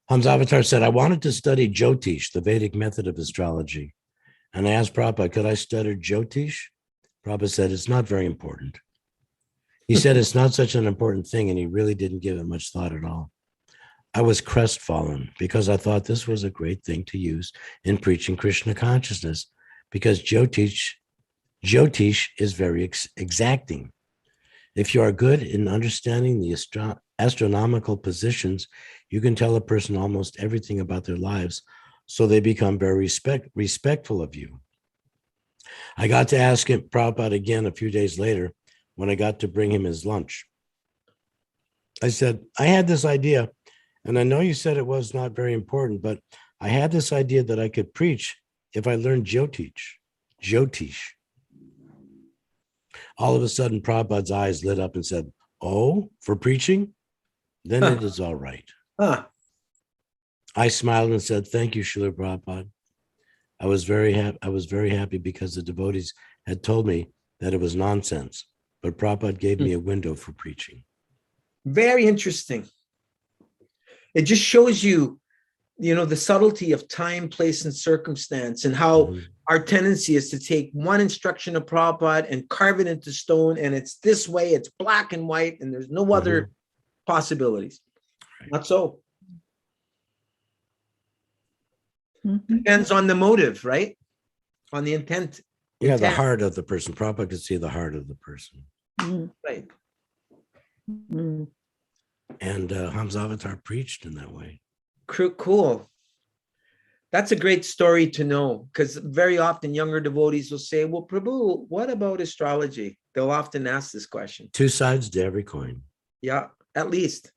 Ham's Avatar said, I wanted to study Jyotish, the Vedic method of astrology. And I asked Prabhupada, could I study Jyotish? Prabhupada said, it's not very important. He said it's not such an important thing, and he really didn't give it much thought at all. I was crestfallen because I thought this was a great thing to use in preaching Krishna consciousness, because Jyotish is very exacting. If you are good in understanding the astronomical positions, you can tell a person almost everything about their lives, so they become very respectful of you. I got to ask him Prabhupada again a few days later when I got to bring him his lunch. I said, I had this idea, and I know you said it was not very important, but I had this idea that I could preach if I learned Jyotish. All of a sudden, Prabhupada's eyes lit up and said, oh, for preaching? Then it is all right. Huh. I smiled and said, thank you, Srila Prabhupada. I was very happy because the devotees had told me that it was nonsense, but Prabhupada gave me a window for preaching. Very interesting. It just shows you, the subtlety of time, place, and circumstance, and how our tendency is to take one instruction of Prabhupada and carve it into stone, and it's this way, it's black and white, and there's no other possibilities. Not so. Mhm. Depends on the motive, right? On the intent. Yeah, the Intent, heart of the person. Prabhupada could see the heart of the person. Mm, right? mm. And Hamza Avatar preached in that way. Cool. That's a great story to know, because very often younger devotees will say, well, Prabhu, what about astrology? They'll often ask this question. Two sides to every coin. Yeah, at least.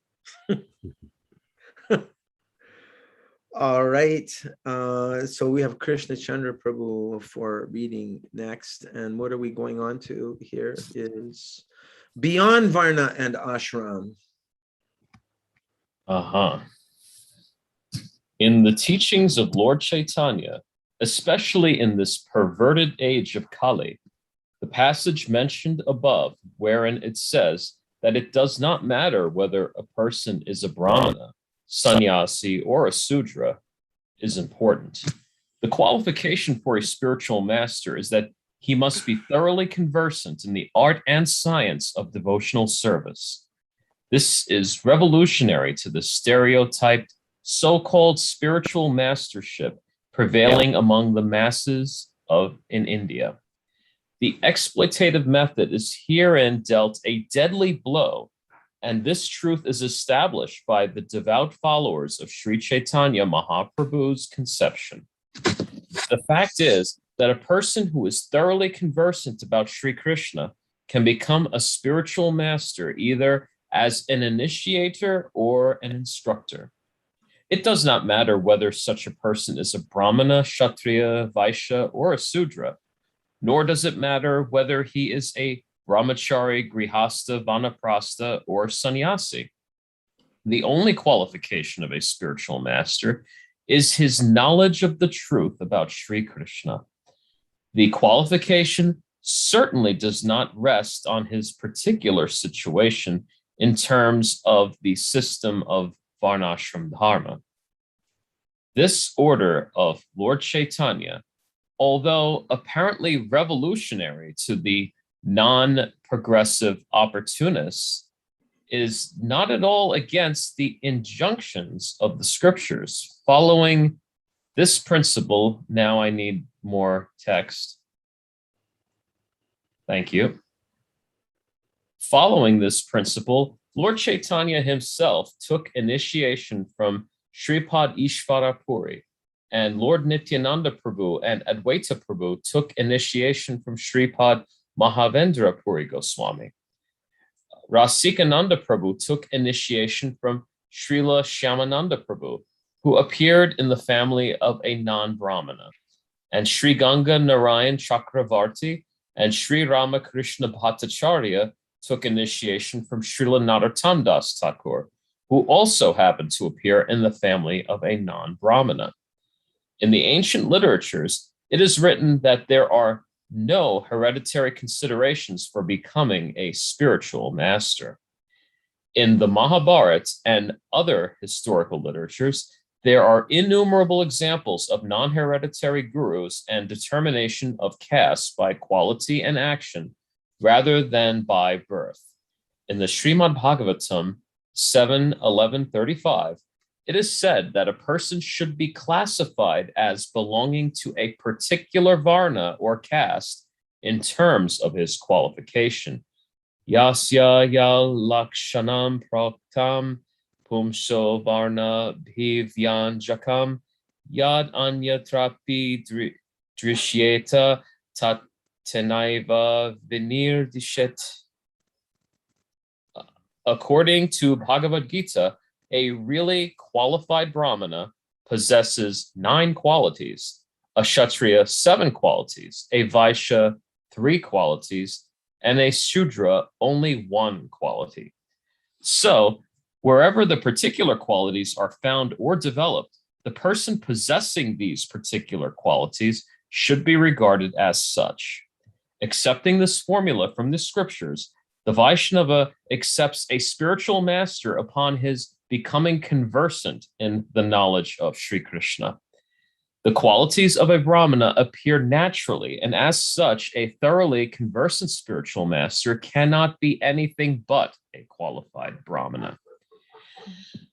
All right. So we have Krishna Chandra Prabhu for reading next. And what are we going on to here is beyond Varna and Ashram. Uh-huh. In the teachings of Lord Chaitanya, especially in this perverted age of Kali, the passage mentioned above, wherein it says that it does not matter whether a person is a Brahmana, sannyasi, or a Sudra, is important. The qualification for a spiritual master is that he must be thoroughly conversant in the art and science of devotional service. This is revolutionary to the stereotyped so-called spiritual mastership prevailing among the masses in India. The exploitative method is herein dealt a deadly blow, and this truth is established by the devout followers of Sri Chaitanya Mahaprabhu's conception. The fact is that a person who is thoroughly conversant about Sri Krishna can become a spiritual master either as an initiator or an instructor. It does not matter whether such a person is a Brahmana, Kshatriya, Vaishya, or a Sudra, nor does it matter whether he is a Brahmachari, Grihastha, Vanaprastha, or Sannyasi. The only qualification of a spiritual master is his knowledge of the truth about Sri Krishna. The qualification certainly does not rest on his particular situation in terms of the system of Varnashram Dharma. This order of Lord Chaitanya, although apparently revolutionary to the non-progressive opportunists, is not at all against the injunctions of the scriptures. Following this principle, now I need more text. Thank you. Following this principle, Lord Chaitanya himself took initiation from Sripad Ishvara Puri, and Lord Nityananda Prabhu and Advaita Prabhu took initiation from Sripad Mahavendra Puri Goswami. Rasikananda Prabhu took initiation from Srila Shyamananda Prabhu, who appeared in the family of a non-Brahmana, and Sri Ganga Narayan Chakravarti and Sri Ramakrishna Bhattacharya took initiation from Srila Narottam Das Thakur, who also happened to appear in the family of a non-Brahmana. In the ancient literatures, it is written that there are no hereditary considerations for becoming a spiritual master. In the Mahabharata and other historical literatures, there are innumerable examples of non-hereditary gurus and determination of caste by quality and action rather than by birth. In the Srimad Bhagavatam 7:11-35, it is said that a person should be classified as belonging to a particular varna or caste in terms of his qualification. Yasya yal lakshanam proktam pumso varna bhivyanjakam yad anyatrapi drishyeta tat tenaiva vinirdishet. According to Bhagavad Gita, a really qualified Brahmana possesses 9 qualities, a Kshatriya 7 qualities, a Vaishya 3 qualities, and a Shudra only 1 quality. So, wherever the particular qualities are found or developed, the person possessing these particular qualities should be regarded as such. Accepting this formula from the scriptures, the Vaishnava accepts a spiritual master upon his becoming conversant in the knowledge of Sri Krishna. The qualities of a Brahmana appear naturally, and as such, a thoroughly conversant spiritual master cannot be anything but a qualified Brahmana.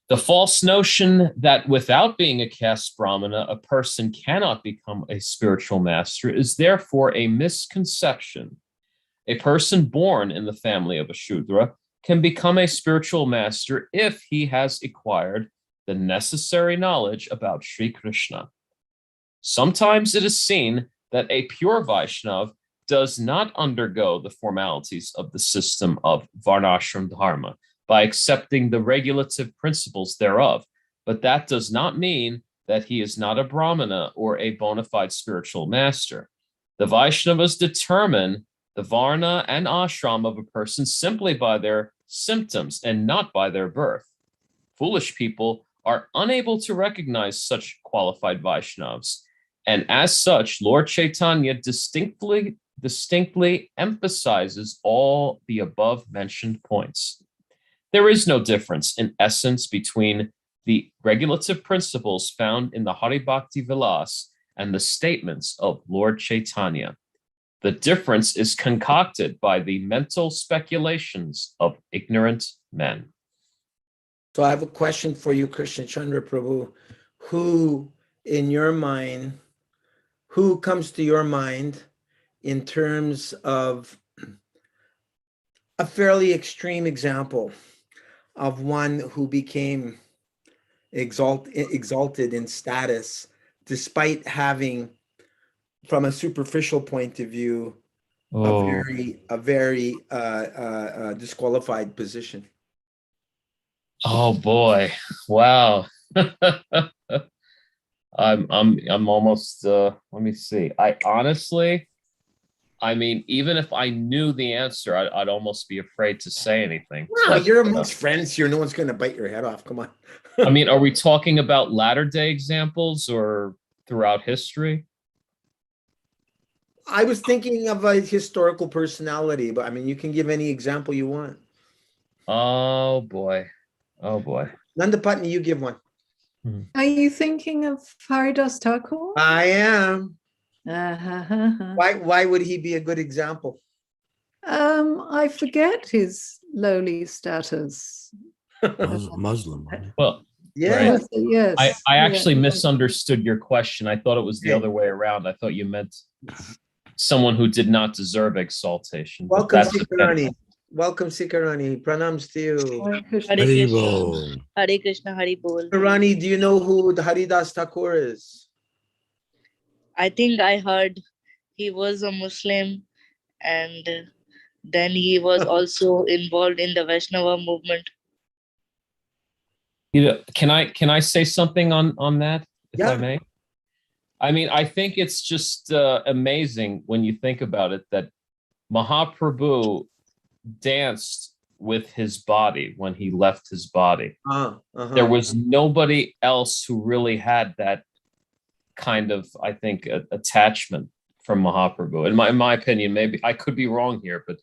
The false notion that without being a caste Brahmana, a person cannot become a spiritual master is therefore a misconception. A person born in the family of a Shudra can become a spiritual master if he has acquired the necessary knowledge about Sri Krishna. Sometimes it is seen that a pure Vaishnav does not undergo the formalities of the system of Varnashram Dharma by accepting the regulative principles thereof, but that does not mean that he is not a Brahmana or a bona fide spiritual master. The Vaishnavas determine the Varna and Ashram of a person simply by their symptoms and not by their birth. Foolish people are unable to recognize such qualified Vaishnavas, and as such, Lord Chaitanya distinctly emphasizes all the above mentioned points. There is no difference in essence between the regulative principles found in the Hari Bhakti Vilas and the statements of Lord Chaitanya. The difference is concocted by the mental speculations of ignorant men. So I have a question for you, Krishna Chandra Prabhu. Who, in your mind, who comes to your mind in terms of a fairly extreme example of one who became exalted in status despite having, from a superficial point of view, a very disqualified position? Oh boy! Wow. I'm almost. Let me see. I honestly, I mean, even if I knew the answer, I'd almost be afraid to say anything. Wow, you're amongst friends here. No one's going to bite your head off. Come on. I mean, are we talking about latter-day examples or throughout history? I was thinking of a historical personality, but I mean, you can give any example you want. Oh boy. Oh boy. Nandapatni, you give one. Are you thinking of Haridas Thakur? I am. Uh-huh. Why would he be a good example? I forget his lowly status. Muslim. Well, Yeah. right. Yes. I actually yeah. misunderstood your question. I thought it was the other way around. I thought you meant someone who did not deserve exaltation. But Welcome, that's okay. Sikarani. Welcome, Sikarani. Pranams to you. Hare Krishna. Hare Hari Krishna. Bol. Hare Krishna, Hari Bol. Sikarani, do you know who the Haridas Thakur is? I think I heard he was a Muslim and then he was also involved in the Vaishnava movement. You know, can I say something on that, if Yeah. I may? I mean, I think it's just amazing when you think about it that Mahaprabhu danced with his body when he left his body. There was nobody else who really had that kind of, I think, attachment from Mahaprabhu. In my opinion, maybe I could be wrong here, but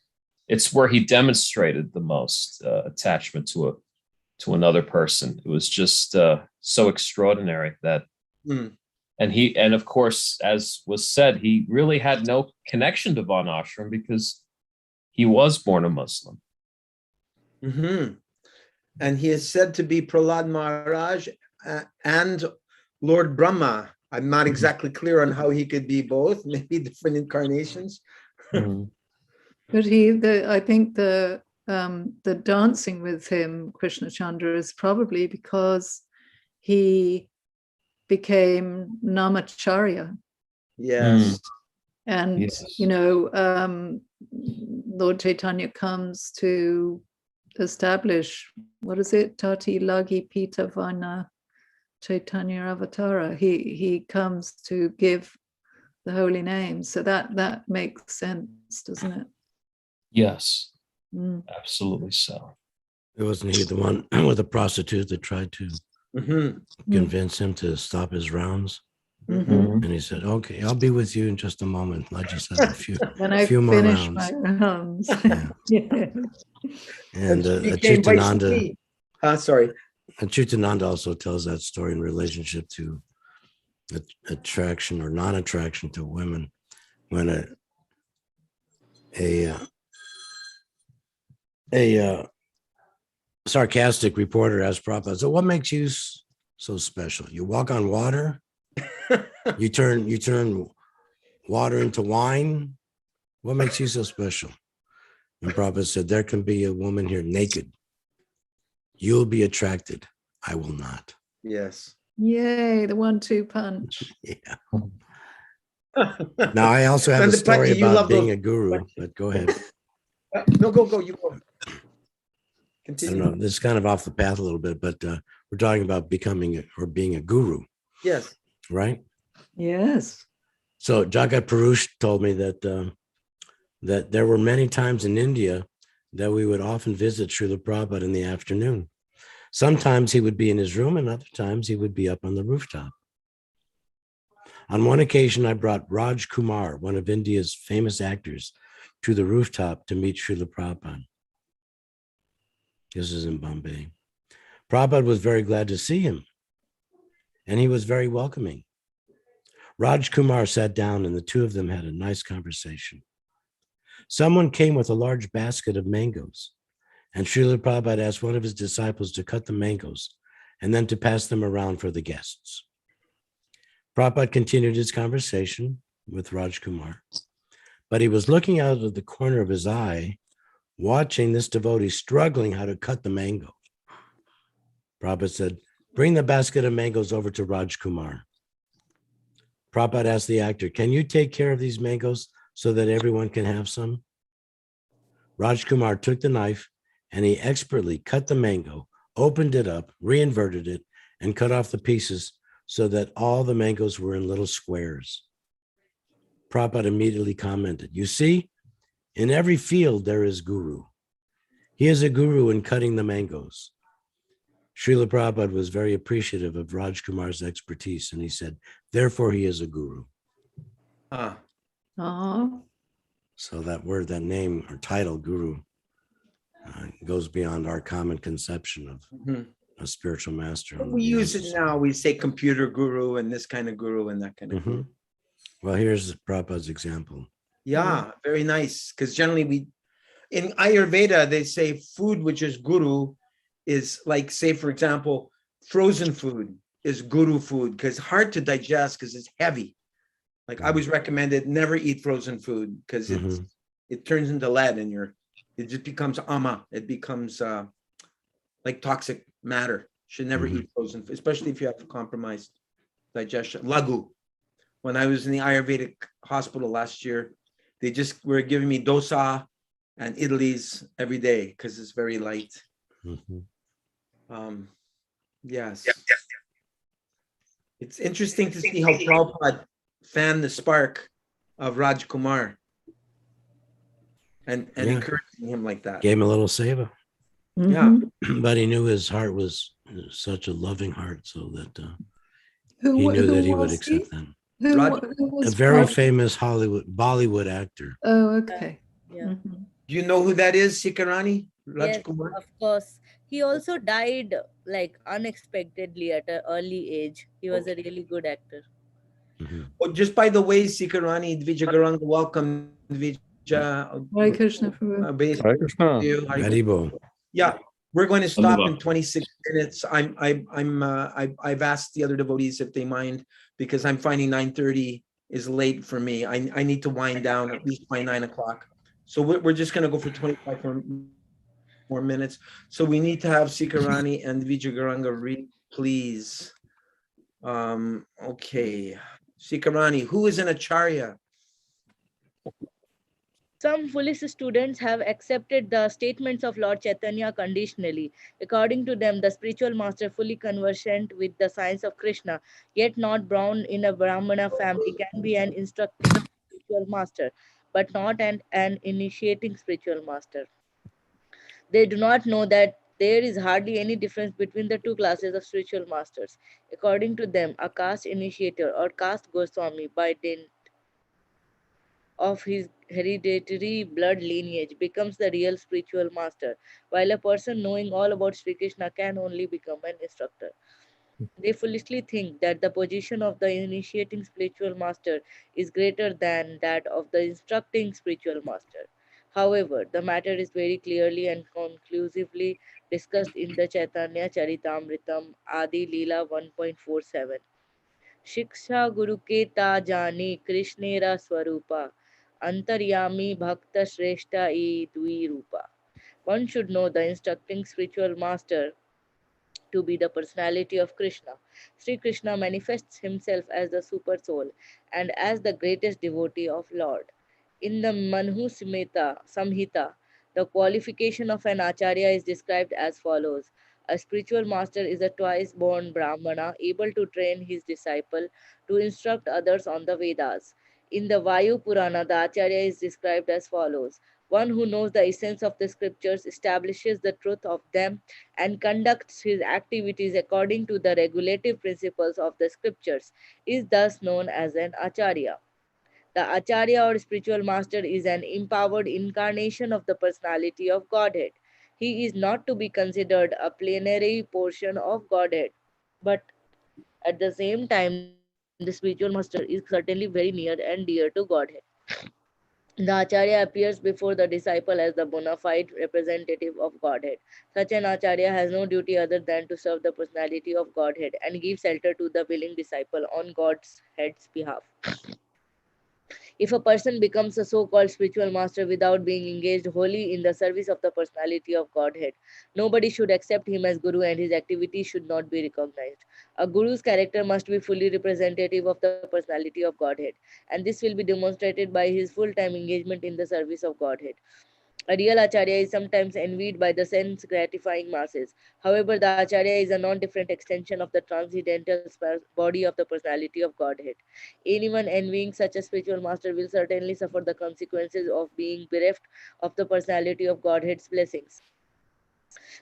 it's where he demonstrated the most attachment to another person. It was just so extraordinary that, and of course, as was said, he really had no connection to Van Ashram because he was born a Muslim. And he is said to be Prahlad Maharaj and Lord Brahma. I'm not exactly clear on how he could be both, maybe different incarnations. But I think the dancing with him, Krishna Chandra, is probably because he became Namacharya. Yes. And, Yes. you know, Lord Chaitanya comes to establish, what is it? Tati Lagi Pita Vana Chaitanya Avatara. He comes to give the holy name. So that makes sense, doesn't it? Yes, absolutely so. Wasn't he the one with the prostitute that tried to convince him to stop his rounds? And he said, "Okay, I'll be with you in just a moment. I just have a few more finish rounds." my rounds. Yeah. And Became Achutananda, sorry. Achutananda also tells that story in relationship to attraction or non-attraction to women. When a sarcastic reporter asked Prabhupada, so what makes you so special? You walk on water? You turn water into wine? What makes you so special? And Prabhupada said, there can be a woman here naked. You'll be attracted. I will not. Yes. Yay, the 1-2 punch. Yeah. Now, I also have a story Nandapati, you about love being those- a guru, but go ahead. No, go. You go. I Continue. don't know. This is kind of off the path a little bit, but we're talking about becoming or being a guru, Yes. right? Yes. So Jagat Purush told me that that there were many times in India that we would often visit Srila Prabhupada in the afternoon. Sometimes he would be in his room, and other times he would be up on the rooftop. On one occasion, I brought Raj Kumar, one of India's famous actors, to the rooftop to meet Srila Prabhupada. This is in Bombay. Prabhupada was very glad to see him, and he was very welcoming. Raj Kumar sat down, and the two of them had a nice conversation. Someone came with a large basket of mangoes, and Srila Prabhupada asked one of his disciples to cut the mangoes and then to pass them around for the guests. Prabhupada continued his conversation with Raj Kumar, but he was looking out of the corner of his eye, watching this devotee struggling how to cut the mango. Prabhupada said, bring the basket of mangoes over to Raj Kumar. Prabhupada asked the actor, can you take care of these mangoes so that everyone can have some? Raj Kumar took the knife and he expertly cut the mango, opened it up, reinverted it, and cut off the pieces so that all the mangoes were in little squares. Prabhupada immediately commented, you see, in every field there is guru. He is a guru in cutting the mangoes. Srila Prabhupada was very appreciative of Raj Kumar's expertise, and he said, therefore he is a guru. Ah, Oh, So that word, that name or title, guru, goes beyond our common conception of mhm. a spiritual master. We use it now. We say computer guru and this kind of guru and that kind of guru. Mhm. Well, here's Prabhupada's example. Yeah, very nice. Because generally in Ayurveda, they say food, which is guru, is like, say, for example, frozen food is guru food because hard to digest because it's heavy. Like I was recommended never eat frozen food because it turns into lead and it just becomes ama. It becomes like toxic matter. Should never eat frozen food, especially if you have compromised digestion. Lagu. When I was in the Ayurvedic hospital last year, they just were giving me dosa and idlis every day because it's very light. Yes. It's interesting to see how Prabhupada fanned the spark of Raj Kumar and encouraging him like that. Gave him a little seva. Yeah. But he knew his heart was such a loving heart, so that who, he knew who that he would was accept them. Raj- Who was A very Raj? famous Bollywood actor. Oh, okay. Yeah. Do you know who that is, Sikarani? Raj Yes, Kumar? of course. He also died like unexpectedly at an early age. He was a really good actor. Oh, just by the way, Sikarani, Dvija Garanga, welcome. Dvija. Hare Krishna Prabhu. Hare Krishna. Haribo. Yeah, we're going to stop in 26 minutes. I've asked the other devotees if they mind because I'm finding 9:30 is late for me. I need to wind down at least by 9 o'clock. So we're just going to go for 25 more minutes. So we need to have Sikarani and Vijagaranga read, please. Okay, Sikarani, who is an acharya? Some foolish students have accepted the statements of Lord Chaitanya conditionally. According to them, the spiritual master fully conversant with the science of Krishna, yet not born in a Brahmana family, can be an instructing spiritual master, but not an initiating spiritual master. They do not know that there is hardly any difference between the two classes of spiritual masters. According to them, a caste initiator or caste Goswami, by dint of his hereditary blood lineage, becomes the real spiritual master, while a person knowing all about Sri Krishna can only become an instructor. They foolishly think that the position of the initiating spiritual master is greater than that of the instructing spiritual master. However, the matter is very clearly and conclusively discussed in the Chaitanya Charitamritam Adi Leela 1.47. Shiksha Guru ke ta jani Krishnera Swarupa Antaryami Bhakta Shrestha e Dvi Rupa. One should know the instructing spiritual master to be the personality of Krishna. Sri Krishna manifests himself as the super soul and as the greatest devotee of Lord. In the Manhu Samhita, the qualification of an acharya is described as follows. A spiritual master is a twice born Brahmana able to train his disciple to instruct others on the Vedas. In the Vayu Purana, the acharya is described as follows. One who knows the essence of the scriptures, establishes the truth of them, and conducts his activities according to the regulative principles of the scriptures is thus known as an acharya. The acharya or spiritual master is an empowered incarnation of the personality of Godhead. He is not to be considered a plenary portion of Godhead, but at the same time, the spiritual master is certainly very near and dear to Godhead. The Acharya appears before the disciple as the bona fide representative of Godhead. Such an Acharya has no duty other than to serve the personality of Godhead and give shelter to the willing disciple on God's head's behalf. If a person becomes a so called spiritual master without being engaged wholly in the service of the personality of Godhead, nobody should accept him as Guru and his activities should not be recognized. A Guru's character must be fully representative of the personality of Godhead, and this will be demonstrated by his full time engagement in the service of Godhead. A real Acharya is sometimes envied by the sense gratifying masses. However, the Acharya is a non different extension of the transcendental body of the personality of Godhead. Anyone envying such a spiritual master will certainly suffer the consequences of being bereft of the personality of Godhead's blessings.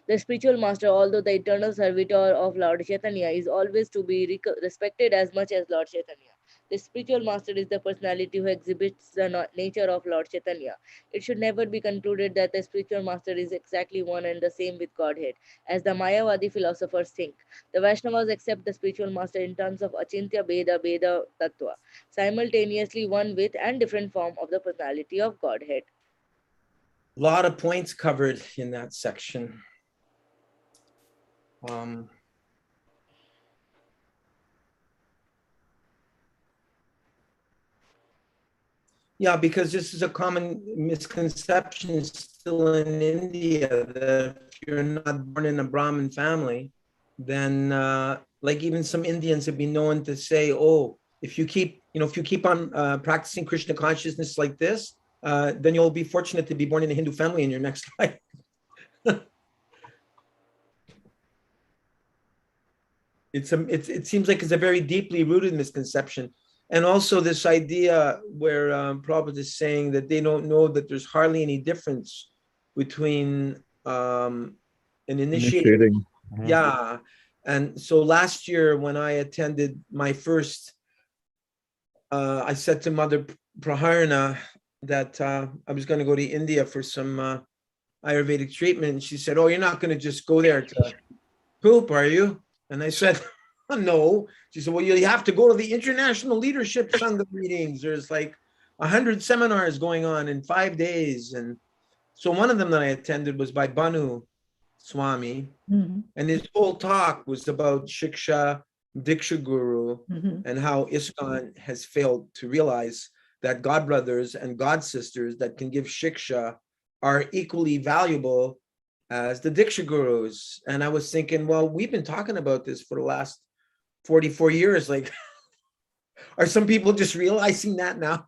The spiritual master, although the eternal servitor of Lord Chaitanya, is always to be respected as much as Lord Chaitanya. The spiritual master is the personality who exhibits the nature of Lord Chaitanya. It should never be concluded that the spiritual master is exactly one and the same with Godhead, as the Mayavadi philosophers think. The Vaishnavas accept the spiritual master in terms of Achintya Bheda Tattva, simultaneously one with and different form of the personality of Godhead. A lot of points covered in that section. Yeah, because this is a common misconception still in India that if you're not born in a Brahmin family, then like even some Indians have been known to say, oh, if you keep on practicing Krishna consciousness like this, then you'll be fortunate to be born in a Hindu family in your next life. It seems like it's a very deeply rooted misconception. And also this idea where Prabhupada is saying that they don't know that there's hardly any difference between an initiating. Yeah. And so last year when I attended my first, I said to Mother Praharna that I was going to go to India for some Ayurvedic treatment. And she said, oh, you're not going to just go there to poop, are you? And I said, no. She said, well, you have to go to the International Leadership Sangha meetings. There's like 100 seminars going on in 5 days. And so one of them that I attended was by Banu Swami. Mm-hmm. And his whole talk was about Shiksha, Diksha Guru, mm-hmm. and how ISKCON has failed to realize that God brothers and God sisters that can give Shiksha are equally valuable as the Diksha Gurus. And I was thinking, well, we've been talking about this for the last 44 years. Like, are some people just realizing that now?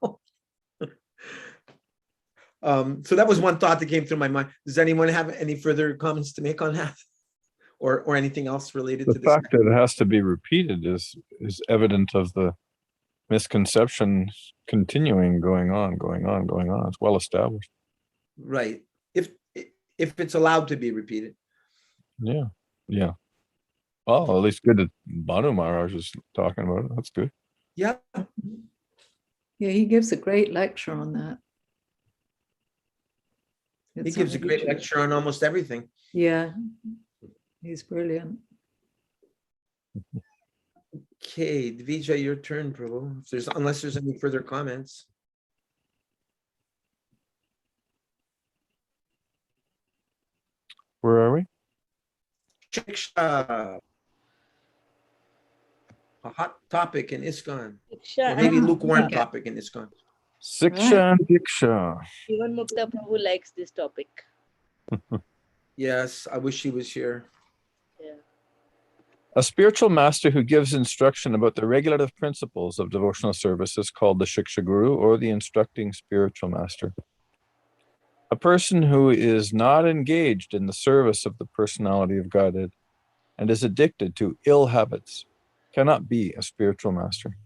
So that was one thought that came through my mind. Does anyone have any further comments to make on that? Or anything else related to this? The fact that it has to be repeated is evident of the misconception continuing, going on. It's well established. Right. If it's allowed to be repeated. Yeah. Well, at least good that Banu Maharaj is talking about it. That's good. Yeah. Yeah, he gives a great lecture on that. He gives a great lecture on almost everything. Yeah, he's brilliant. Okay, Dvija, your turn, Prabhu. Unless there's any further comments. Where are we? Shiksha. A hot topic in ISKCON. Shiksha Or maybe and lukewarm okay. topic in ISKCON. Shiksha and Diksha. even Mukta Prabhu likes this topic. Yes, I wish he was here. Yeah. A spiritual master who gives instruction about the regulative principles of devotional service is called the Shiksha Guru, or the instructing spiritual master. A person who is not engaged in the service of the personality of Godhead and is addicted to ill habits cannot be a spiritual master.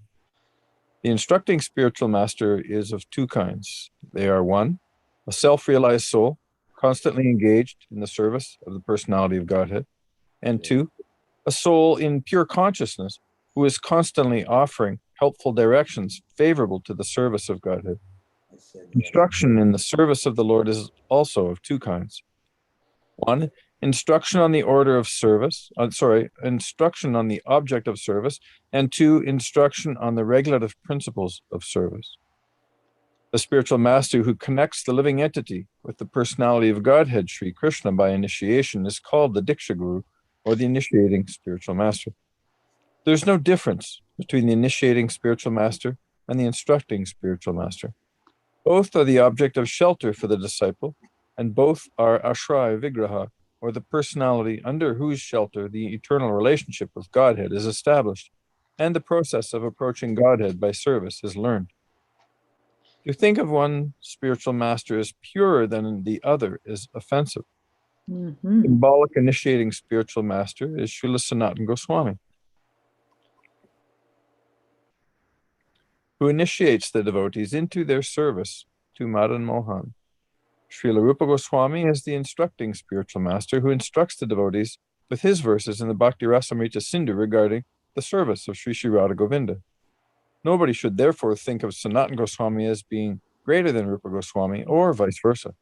The instructing spiritual master is of two kinds. They are: one, a self-realized soul, constantly engaged in the service of the personality of Godhead, and two, a soul in pure consciousness who is constantly offering helpful directions favorable to the service of Godhead. Instruction in the service of the Lord is also of two kinds. One, instruction on the order of service, instruction on the object of service, and two, instruction on the regulative principles of service. The spiritual master who connects the living entity with the personality of Godhead, Sri Krishna, by initiation is called the Diksha Guru, or the initiating spiritual master. There's no difference between the initiating spiritual master and the instructing spiritual master. Both are the object of shelter for the disciple, and both are ashray vigraha, or the personality under whose shelter the eternal relationship with Godhead is established, and the process of approaching Godhead by service is learned. To think of one spiritual master as purer than the other is offensive. Mhm. Symbolic initiating spiritual master is Srila Sanatana Goswami, who initiates the devotees into their service to Madan Mohan. Srila Rupa Goswami is the instructing spiritual master who instructs the devotees with his verses in the Bhakti Rasamrita Sindhu regarding the service of Sri Sri Radha Govinda. Nobody should therefore think of Sanatana Goswami as being greater than Rupa Goswami, or vice versa.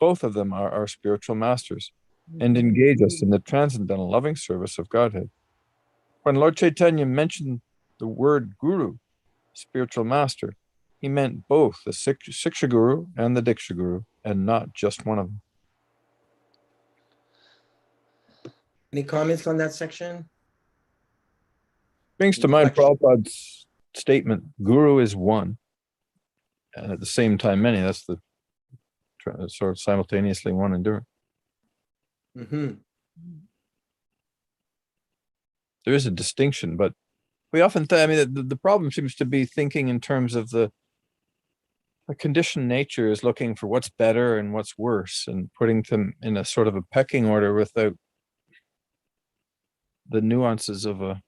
Both of them are our spiritual masters and engage us in the transcendental loving service of Godhead. When Lord Chaitanya mentioned the word Guru, spiritual master, he meant both the Shiksha Guru and the Diksha Guru, and not just one of them. Any comments on that section? Brings to mind Prabhupada's statement, Guru is one, and at the same time many. That's the sort of simultaneously one and different. Mm-hmm. There is a distinction, but we often the problem seems to be thinking in terms of the conditioned nature is looking for what's better and what's worse, and putting them in a sort of a pecking order without the nuances of a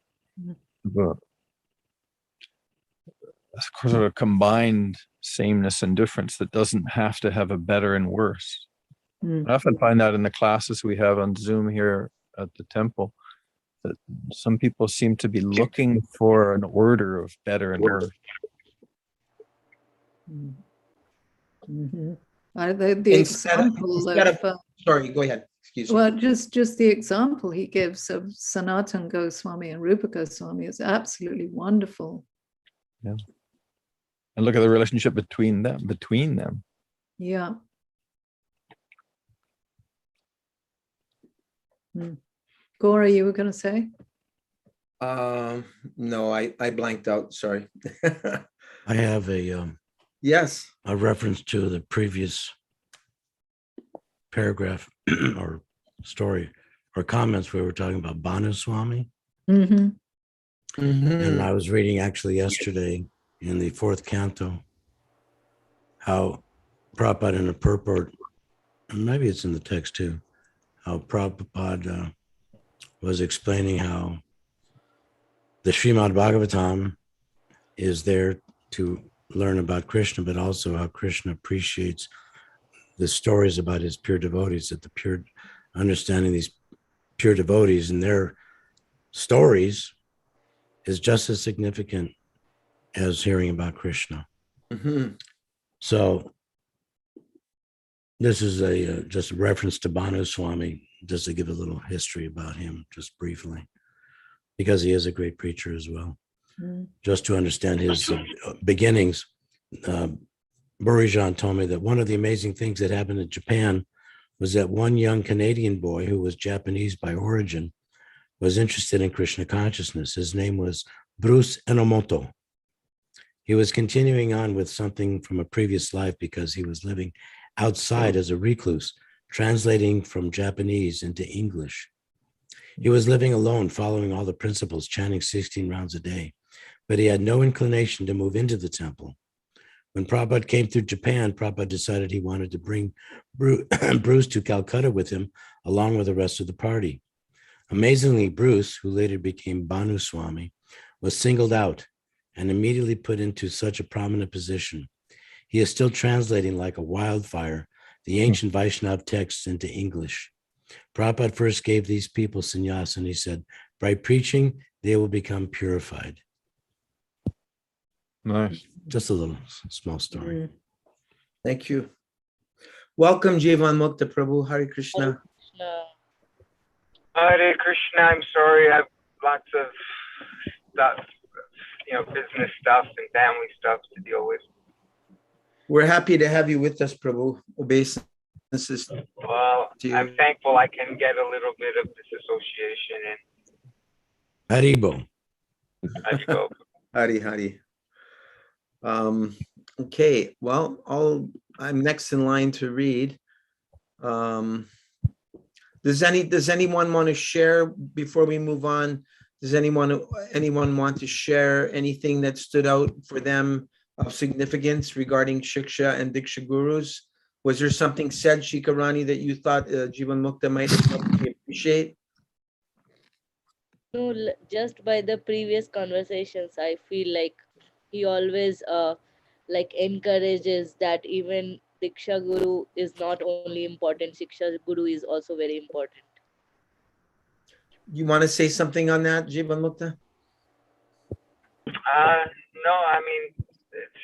sort of combined sameness and difference that doesn't have to have a better and worse. Mm. I often find that in the classes we have on Zoom here at the temple, that some people seem to be looking for an order of better and worse. Mm-hmm. The example sorry, go ahead. Excuse me. well, just the example he gives of Sanatana Goswami and Rupa Goswami is absolutely wonderful. Yeah. And look at the relationship between them. Yeah. Gora, you were going to say? No, I blanked out. Sorry. I have a Yes. a reference to the previous paragraph or story or comments. We were talking about Bhanu Swami. Mm-hmm. And I was reading actually yesterday in the fourth canto how Prabhupada in a purport, and maybe it's in the text too, how Prabhupada was explaining how the Srimad Bhagavatam is there to learn about Krishna, but also how Krishna appreciates the stories about his pure devotees, that the pure understanding these pure devotees and their stories is just as significant as hearing about Krishna. Mm-hmm. So this is just a reference to Bhanu Swami, just to give a little history about him, just briefly, because he is a great preacher as well. Just to understand his beginnings, Burijan told me that one of the amazing things that happened in Japan was that one young Canadian boy who was Japanese by origin was interested in Krishna consciousness. His name was Bruce Enomoto. He was continuing on with something from a previous life because he was living outside as a recluse, translating from Japanese into English. He was living alone, following all the principles, chanting 16 rounds a day, but he had no inclination to move into the temple. When Prabhupada came through Japan, Prabhupada decided he wanted to bring Bruce to Calcutta with him, along with the rest of the party. Amazingly, Bruce, who later became Bhanu Swami, was singled out and immediately put into such a prominent position. He is still translating like a wildfire the ancient Vaishnav texts into English. Prabhupada first gave these people sannyas, and he said, by preaching, they will become purified. Nice. Just a little small story. Thank you. Welcome, Jivan Mukta Prabhu. Hare Krishna. Hare Krishna. I'm sorry. I have lots of stuff, business stuff and family stuff to deal with. We're happy to have you with us, Prabhu. Obeisances. Well, I'm thankful I can get a little bit of disassociation in. Haribo. Haribo. Hari. Okay, well, I'm next in line to read. Does anyone want to share before we move on? Does anyone want to share anything that stood out for them of significance regarding Shiksha and Diksha Gurus? Was there something said, Shikarani, that you thought Jivan Mukta might appreciate? No, just by the previous conversations, I feel like he always encourages that even Diksha Guru is not only important, Shiksha Guru is also very important. You want to say something on that, Jivan Mukta? No, I mean, it's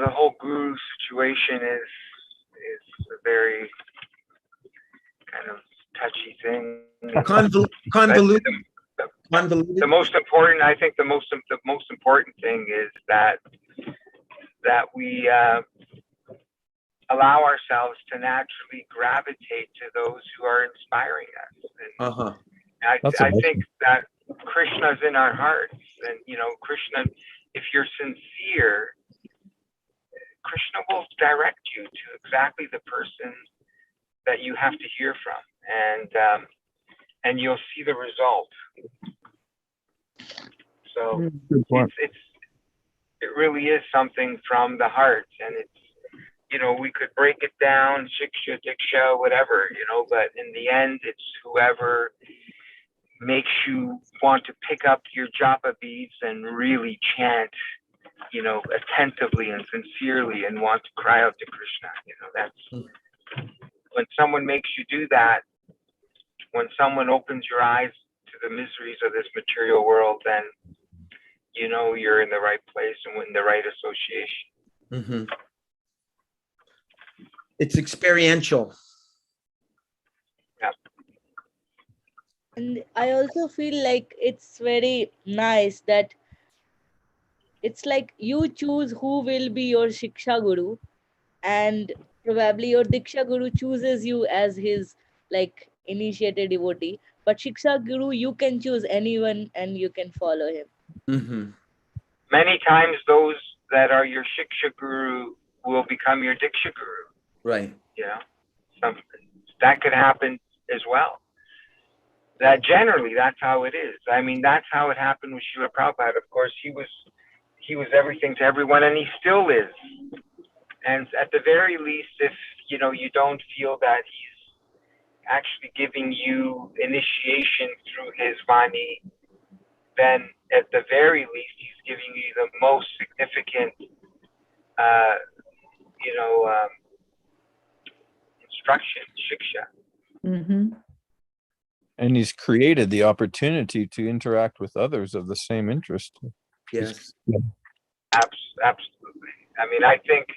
the whole guru situation is a very kind of touchy thing. Convoluted. The most important, I think, the most important thing is that we allow ourselves to naturally gravitate to those who are inspiring us. And I think that Krishna's in our hearts, and Krishna, if you're sincere, Krishna will direct you to exactly the person that you have to hear from, and you'll see the result. So it really is something from the heart, and it's we could break it down, Shiksha, Diksha, whatever, but in the end, it's whoever makes you want to pick up your japa beads and really chant, attentively and sincerely, and want to cry out to Krishna. That's when someone makes you do that, when someone opens your eyes to the miseries of this material world, then you're in the right place and in the right association. Mm-hmm. It's experiential. Yeah. And I also feel like it's very nice that it's like you choose who will be your Shiksha Guru, and probably your Diksha Guru chooses you as his initiated devotee. But Shiksha Guru, you can choose anyone and you can follow him. Mm-hmm. Many times those that are your Shiksha Guru will become your Diksha Guru. Right. That could happen as well. That generally, that's how it is. I mean, that's how it happened with Srila Prabhupada. Of course, he was everything to everyone, and he still is. And at the very least, if you don't feel that he's actually giving you initiation through his Vani, then at the very least, he's giving you the most significant, instruction, Shiksha. Mm-hmm. And he's created the opportunity to interact with others of the same interest. Yes. Absolutely. I mean, I think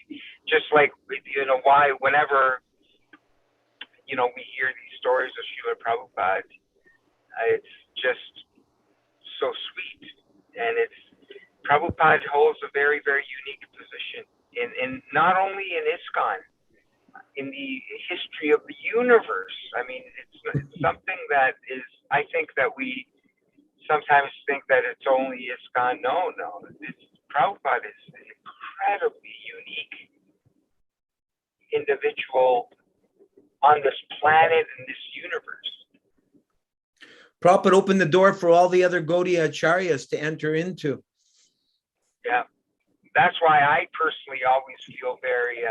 just like, why whenever, we hear these stories of Srila Prabhupada, it's just so sweet. And Prabhupada holds a very, very unique position in not only in ISKCON, in the history of the universe. I mean, it's something that is, I think that we sometimes think that it's only ISKCON. No, Prabhupada is an incredibly unique individual on this planet and this universe. Prabhupada opened the door for all the other Gaudiya Acharyas to enter into. Yeah, that's why I personally always feel very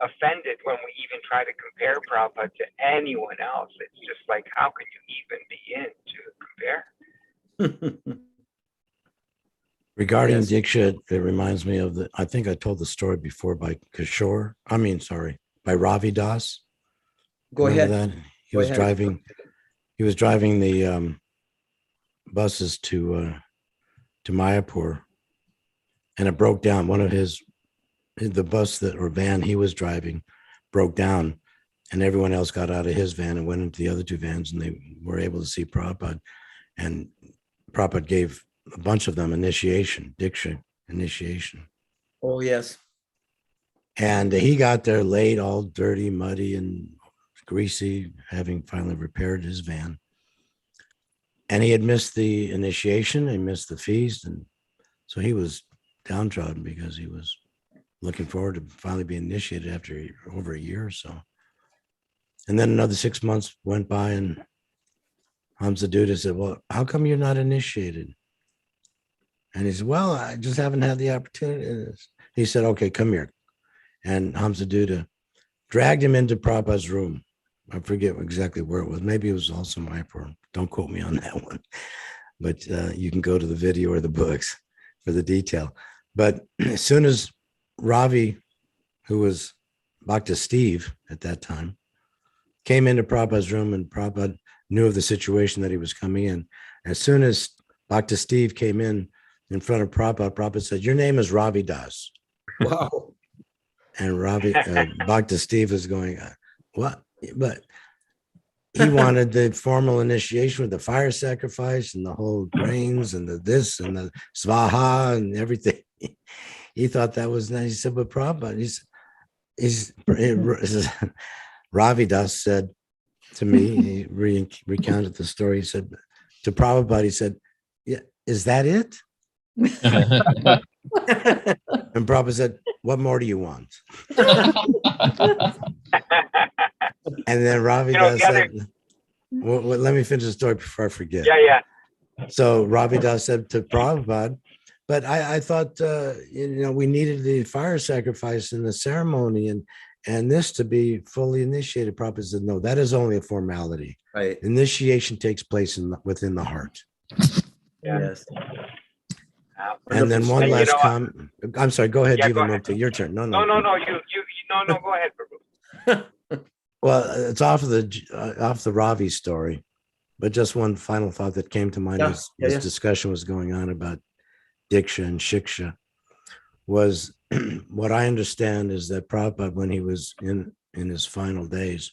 offended when we even try to compare Prabhupada to anyone else. It's just like, how can you even begin to compare? Regarding Yes. Diksha, it reminds me of I think I told the story before by by Ravi Das. Go Remember ahead. that? He Go was ahead. driving the buses to Mayapur, and it broke down. One of the bus or van he was driving broke down, and everyone else got out of his van and went into the other two vans, and they were able to see Prabhupada. And Prabhupada gave a bunch of them Diksha initiation. Oh, yes. And he got there late, all dirty, muddy, and greasy, having finally repaired his van. And he had missed the initiation, he missed the feast. And so he was downtrodden because he was looking forward to finally being initiated after over a year or so. And then another 6 months went by, and Hamza Duda said, "Well, how come you're not initiated?" And he said, "Well, I just haven't had the opportunity." He said, "Okay, come here." And Hamza Duda dragged him into Prabhupada's room. I forget exactly where it was. Maybe it was also Mayapur. Don't quote me on that one. But you can go to the video or the books for the detail. But as soon as Ravi, who was Bhakta Steve at that time, came into Prabhupada's room, and Prabhupada knew of the situation that he was coming in. As soon as Bhakta Steve came in front of Prabhupada, Prabhupada said, "Your name is Ravi Das." Wow. And Bhakta Steve was going, "What?" But he wanted the formal initiation with the fire sacrifice and the whole grains and the this and the svaha and everything. He thought that was nice. He said, "But Prabhupada," Ravi Das said to me, he recounted the story. He said to Prabhupada, he said, "Yeah, is that it?" And Prabhupada said, "What more do you want?" And then Ravi Das said, well, let me finish the story before I forget. Yeah. So Ravi Das said to Prabhupada, "But I thought, we needed the fire sacrifice and the ceremony and this to be fully initiated." Prabhupada said, "No, that is only a formality. Right. Initiation takes place within the heart." Yeah. Yes. And then one last comment. I'm sorry. Go ahead, Yeah, go Jivan ahead. Mukti. Your turn. No. No. You go ahead, Prabhu. Well, it's off the Ravi story, but just one final thought that came to mind as this discussion was going on about Diksha and Shiksha was what I understand is that Prabhupada, when he was in his final days,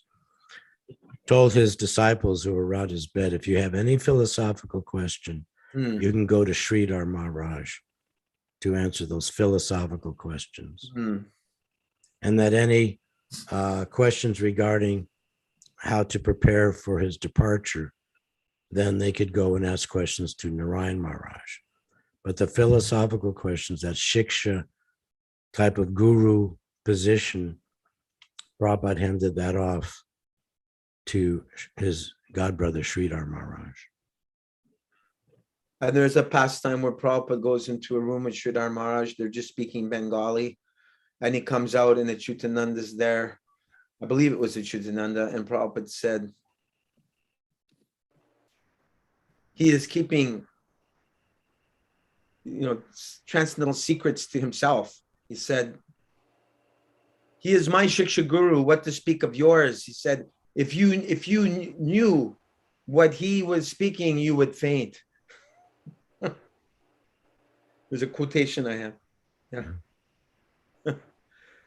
told his disciples who were around his bed, "If you have any philosophical question, you can go to Sridhar Maharaj to answer those philosophical questions." And that any questions regarding how to prepare for his departure, then they could go and ask questions to Narayan Maharaj. But the philosophical questions, that Shiksha type of guru position, Prabhupada handed that off to his godbrother Sridhar Maharaj. And there's a pastime where Prabhupada goes into a room with Sridhar Maharaj. They're just speaking Bengali. And he comes out and Achyutananda's there. I believe it was Achyutananda. And Prabhupada said, he is keeping, transcendental secrets to himself. He said, "He is my Shiksha Guru. What to speak of yours?" He said, if you knew what he was speaking, you would faint. There's a quotation I have. Yeah.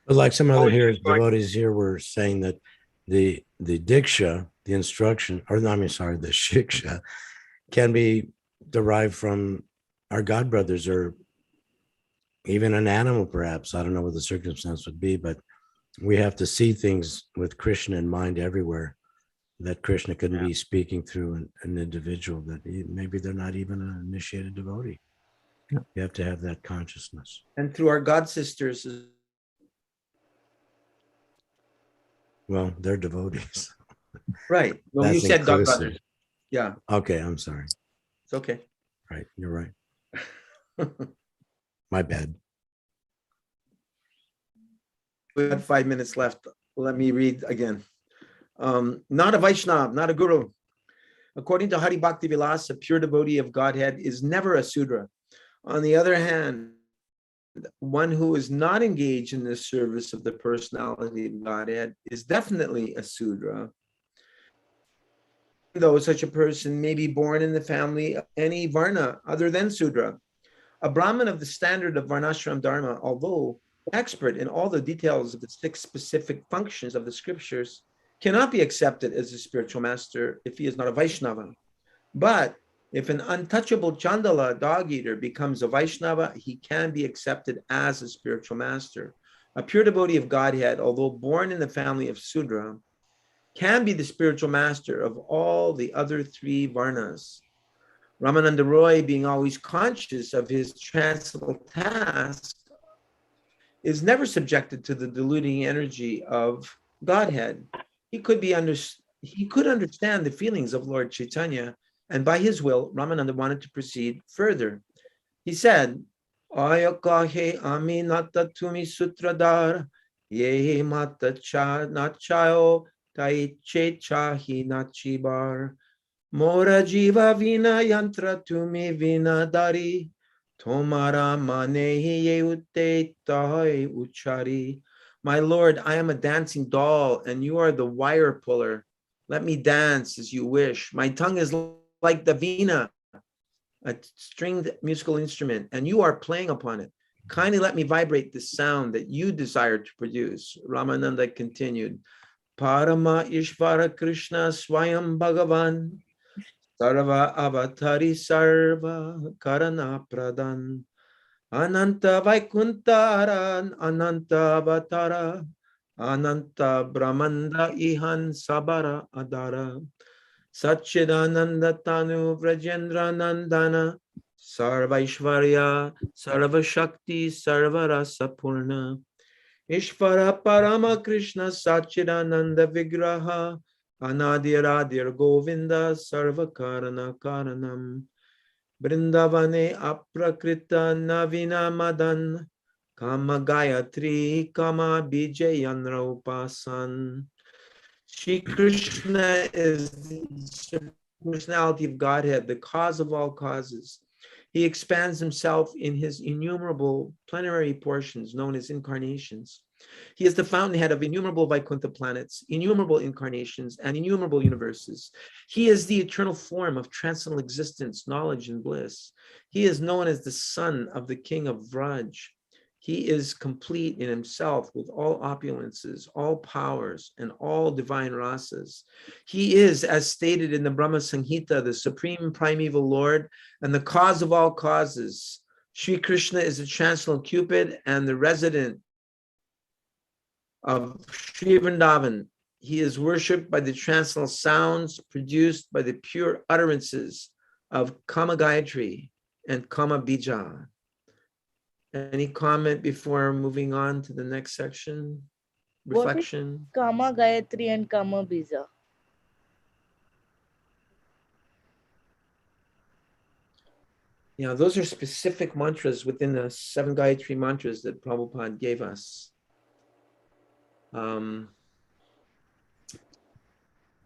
But like some other devotees here were saying that the Diksha, the instruction, the Shiksha, can be derived from our godbrothers or even an animal, perhaps. I don't know what the circumstance would be, but we have to see things with Krishna in mind everywhere, that Krishna couldn't be speaking through an individual that maybe they're not even an initiated devotee. You have to have that consciousness. And through our God sisters. Well, they're devotees. Right. Well, you That's said God inclusive. brothers. Yeah, Okay, I'm sorry. it's okay. Right, you're right. My bad. We have 5 minutes left. Let me read again. Not a Vaishnav, not a guru. According to Hari Bhakti Vilas, a pure devotee of Godhead is never a Sudra. On the other hand, one who is not engaged in the service of the personality of Godhead is definitely a Sudra. Though such a person may be born in the family of any Varna other than Sudra. A Brahmin of the standard of Varnashram Dharma, although expert in all the details of the 6 specific functions of the scriptures, cannot be accepted as a spiritual master if he is not a Vaishnava. But if an untouchable Chandala dog eater becomes a Vaishnava, he can be accepted as a spiritual master. A pure devotee of Godhead, although born in the family of Sudra, can be the spiritual master of all the other 3 Varnas. Ramananda Roy, being always conscious of his transcendental task, is never subjected to the deluding energy of Godhead. He could understand the feelings of Lord Chaitanya, and by his will, Ramananda wanted to proceed further. He said, Ayakahe aminata tumi sutradar, ye mata cha nachayo, tai che chahi nachibar, mora jiva vina yantra tumi vina dari, tomara manehi ye utte tai uchari. My Lord, I am a dancing doll, and you are the wire puller. Let me dance as you wish. My tongue is like the veena, a stringed musical instrument, and you are playing upon it. Kindly let me vibrate the sound that you desire to produce. Ramananda continued, Parama Ishvara Krishna Swayam Bhagavan, Sarva Avatari Sarva Karana Pradan, Ananta Vaikuntaran, Ananta Avatara, Ananta Brahmanda Ihan Sabara Adara, Satchidananda Tanu Vrajendra Nandana, Sarvaishvarya, Sarva Shakti, Sarva Rasa Purna, Ishvara Parama Krishna Satchidananda Vigraha, Anadiradir Govinda, Sarva Karana Karanam, Brindavane Aprakrita Navina Madan, Kama Gayatri, Kama Bijayan Raupasan. Shri Krishna is the personality of Godhead, the cause of all causes. He expands himself in his innumerable plenary portions known as incarnations. He is the fountainhead of innumerable Vaikuntha planets, innumerable incarnations, and innumerable universes. He is the eternal form of transcendental existence, knowledge, and bliss. He is known as the son of the king of Vraj. He is complete in himself with all opulences, all powers, and all divine rasas. He is, as stated in the Brahma Samhita, the supreme primeval Lord and the cause of all causes. Sri Krishna is the transcendental Cupid and the resident of Sri Vrindavan. He is worshipped by the transcendental sounds produced by the pure utterances of Kama Gayatri and Kama Bija. Any comment before moving on to the next section? Reflection? Kama Gayatri and Kama Bija. Yeah, those are specific mantras within the 7 Gayatri mantras that Prabhupada gave us.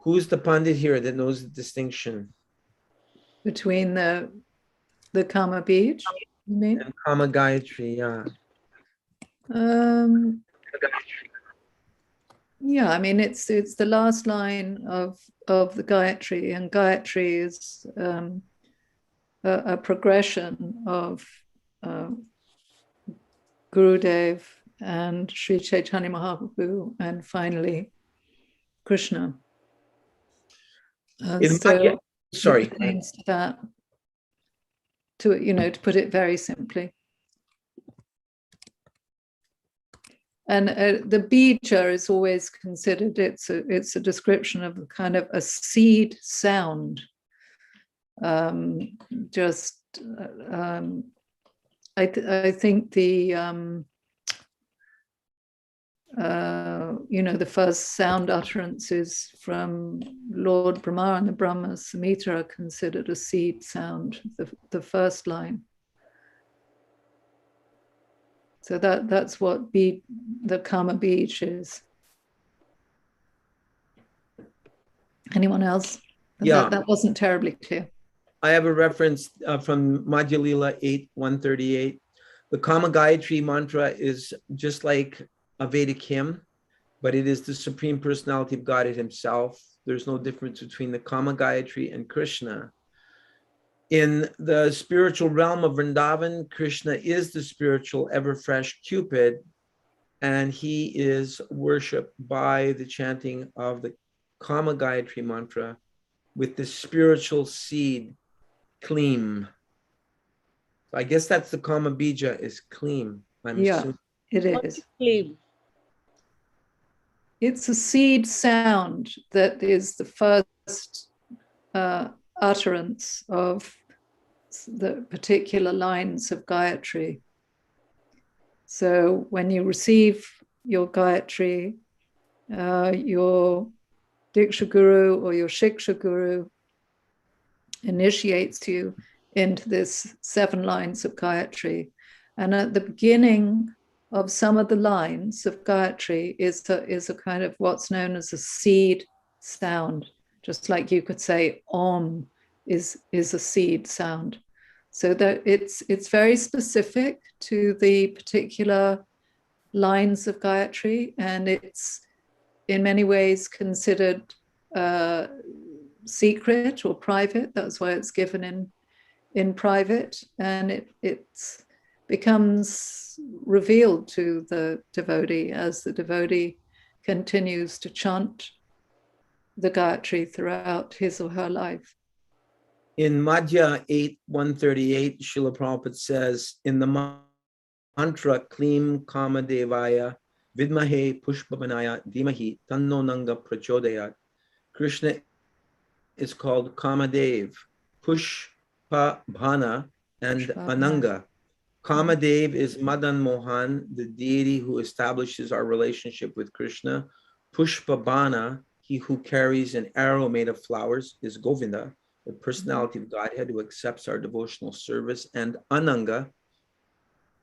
Who's the Pandit here that knows the distinction? Between the Kama Beach, you mean? And Kama Gayatri, yeah. Yeah, I mean it's the last line of the Gayatri, and Gayatri is a progression of Gurudev and Sri Chaitanya Mahaprabhu, and finally Krishna. Sorry. It pertains to that, to put it very simply. And the bija is always considered, it's a description of kind of a seed sound. I think the the first sound utterances from Lord Brahma and the Brahma Samhita are considered a seed sound, the first line. So that's what the Kama Beach is. Anyone else? Yeah. That wasn't terribly clear. I have a reference from Madhya Lila 8:138. The Kama Gayatri mantra is just like a Vedic hymn, but it is the Supreme Personality of Godhead himself. There's no difference between the Kama Gayatri and Krishna. In the spiritual realm of Vrindavan, Krishna is the spiritual ever-fresh Cupid, and he is worshipped by the chanting of the Kama Gayatri mantra with the spiritual seed, Kleem. I guess that's the Kama Bija is Kleem. Yeah, it is. Kleem. It's a seed sound that is the first utterance of the particular lines of Gayatri. So when you receive your Gayatri, your Diksha Guru or your Shiksha Guru initiates you into this 7 lines of Gayatri. And at the beginning of some of the lines of Gayatri is a kind of what's known as a seed sound, just like you could say Om is a seed sound. So that it's very specific to the particular lines of Gayatri, and it's in many ways considered secret or private. That's why it's given in private, and it becomes revealed to the devotee as the devotee continues to chant the Gayatri throughout his or her life. In Madhya 8:138, Srila Prabhupada says, in the mantra Kleem Kama Devaya Vidmahe Pushpavanaya Dhimahi Tanno Nanga Prachodayat, Krishna is called Kamadev, Pushpabhana, and Ananga. Kamadev is Madan Mohan, the deity who establishes our relationship with Krishna. Pushpabhana, he who carries an arrow made of flowers, is Govinda, the personality of Godhead who accepts our devotional service. And Ananga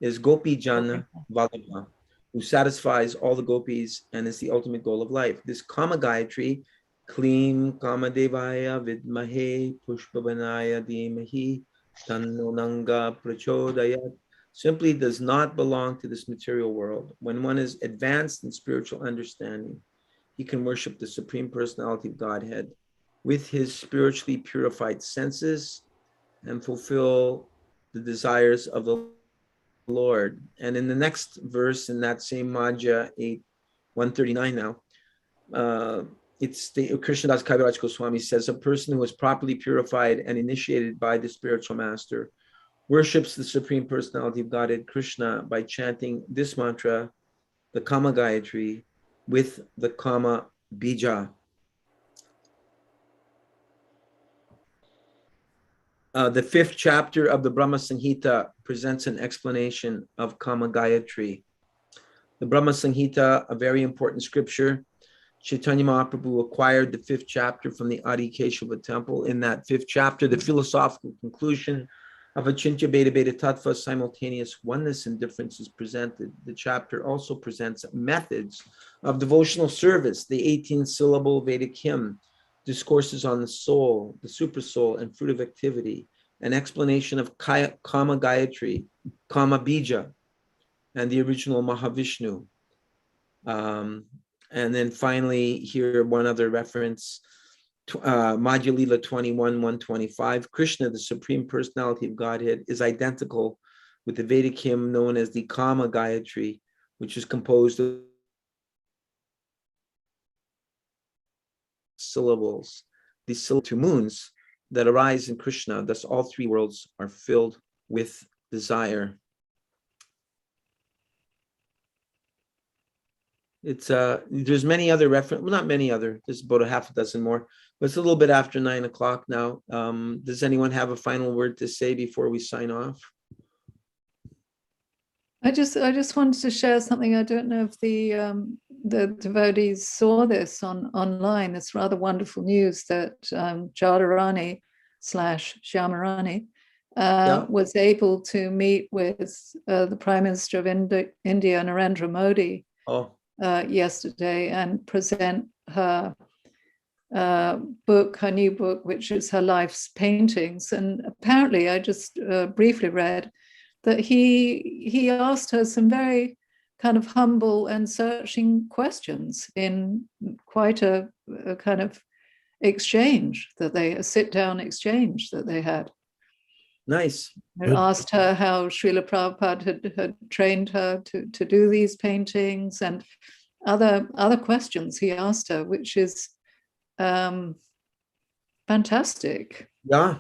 is Gopi Jana Vallabha, who satisfies all the gopis and is the ultimate goal of life. This Kama Gayatri, Kleem Kama Devaya Vidmahe Pushpavanaya Dhimahi Tanno Nanga Prachodayat, simply does not belong to this material world. When one is advanced in spiritual understanding, he can worship the Supreme Personality of Godhead with his spiritually purified senses and fulfill the desires of the Lord. And in the next verse, in that same Madhya 8:139 now, it's the Krishnadas Kaviraj Goswami says, a person who is properly purified and initiated by the spiritual master worships the Supreme Personality of Godhead, Krishna, by chanting this mantra, the Kama Gayatri, with the Kama Bija. The 5th chapter of the Brahma Samhita presents an explanation of Kama Gayatri. The Brahma Samhita, a very important scripture. Chaitanya Mahaprabhu acquired the 5th chapter from the Adi Keshava temple. In that 5th chapter, the philosophical conclusion of Achintya Bheda Bheda Tattva, simultaneous oneness and difference, is presented. The chapter also presents methods of devotional service, the 18-syllable Vedic hymn, discourses on the soul, the super soul, and fruit of activity, an explanation of Kama Gayatri, Kama Bija, and the original Mahavishnu. And then finally, here one other reference, Madhya Lila 21:125. Krishna, the Supreme Personality of Godhead, is identical with the Vedic hymn known as the Kama Gayatri, which is composed of syllables, these syllables, 2 moons that arise in Krishna. Thus, all 3 worlds are filled with desire. It's there's many other reference, well, not many other, there's about a half a dozen more, but it's a little bit after 9 o'clock now. Does anyone have a final word to say before we sign off? I just wanted to share something. I don't know if the devotees saw this online. It's rather wonderful news that Jadharani / Shyamarani was able to meet with the Prime Minister of India, Narendra Modi, yesterday, and present her book, her new book, which is her life's paintings. And apparently, I just briefly read that he asked her some very kind of humble and searching questions in quite a kind of exchange a sit-down exchange that they had. Nice. And asked her how Srila Prabhupada had trained her to do these paintings, and other questions he asked her, which is fantastic. Yeah.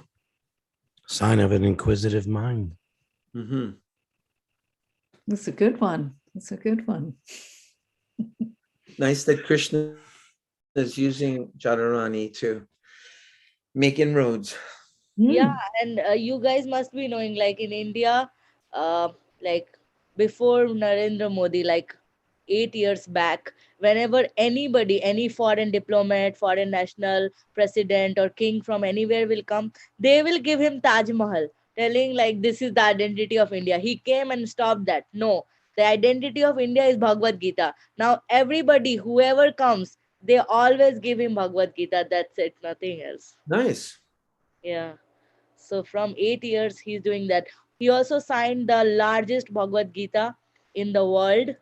Sign of an inquisitive mind. Mm-hmm. It's a good one. It's a good one. Nice that Krishna is using Jadharani to make inroads. Yeah, and you guys must be knowing, like in India, like before Narendra Modi, like 8 years back, whenever anybody, any foreign diplomat, foreign national, president or king from anywhere will come, they will give him Taj Mahal, telling like this is the identity of India. He came and stopped that. No, the identity of India is Bhagavad Gita. Now everybody, whoever comes, they always give him Bhagavad Gita. That's it, nothing else. Nice. Yeah. So from 8 years, he's doing that. He also signed the largest Bhagavad Gita in the world.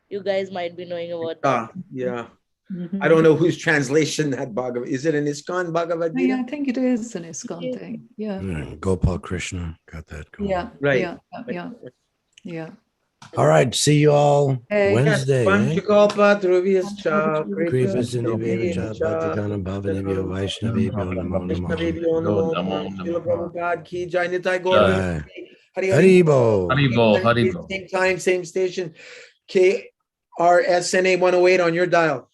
You guys might be knowing about that. Yeah. Mm-hmm. I don't know whose translation that Bhagavad, is it an ISKCON Bhagavad Gita? Yeah, I think it is an ISKCON thing. Yeah. Gopal Krishna got that going. Yeah. Right. Yeah. All right. See you all Wednesday. Panchakalpa Dhruvyascha Kripa Sindhiveva Bhaktikana Bhavanebhyo Vaishnavebhyo Namo Namo. Srila Prabhupada ki jai, Nitai Gaur. Jai. Haribo. Haribo. Same time, same station. KRSNA 108 on your dial.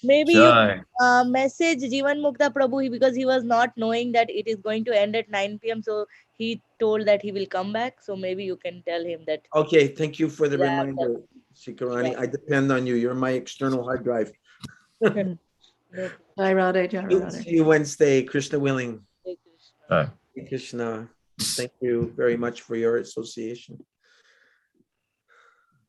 Maybe you message Jivan Mukta Prabhu, because he was not knowing that it is going to end at 9 p.m. So he told that he will come back. So maybe you can tell him that. Okay, thank you for the reminder, Shikarani. I depend on you. You're my external hard drive. Jai Radhe. See you Wednesday, Krishna willing. Hare Krishna. Krishna. Thank you very much for your association.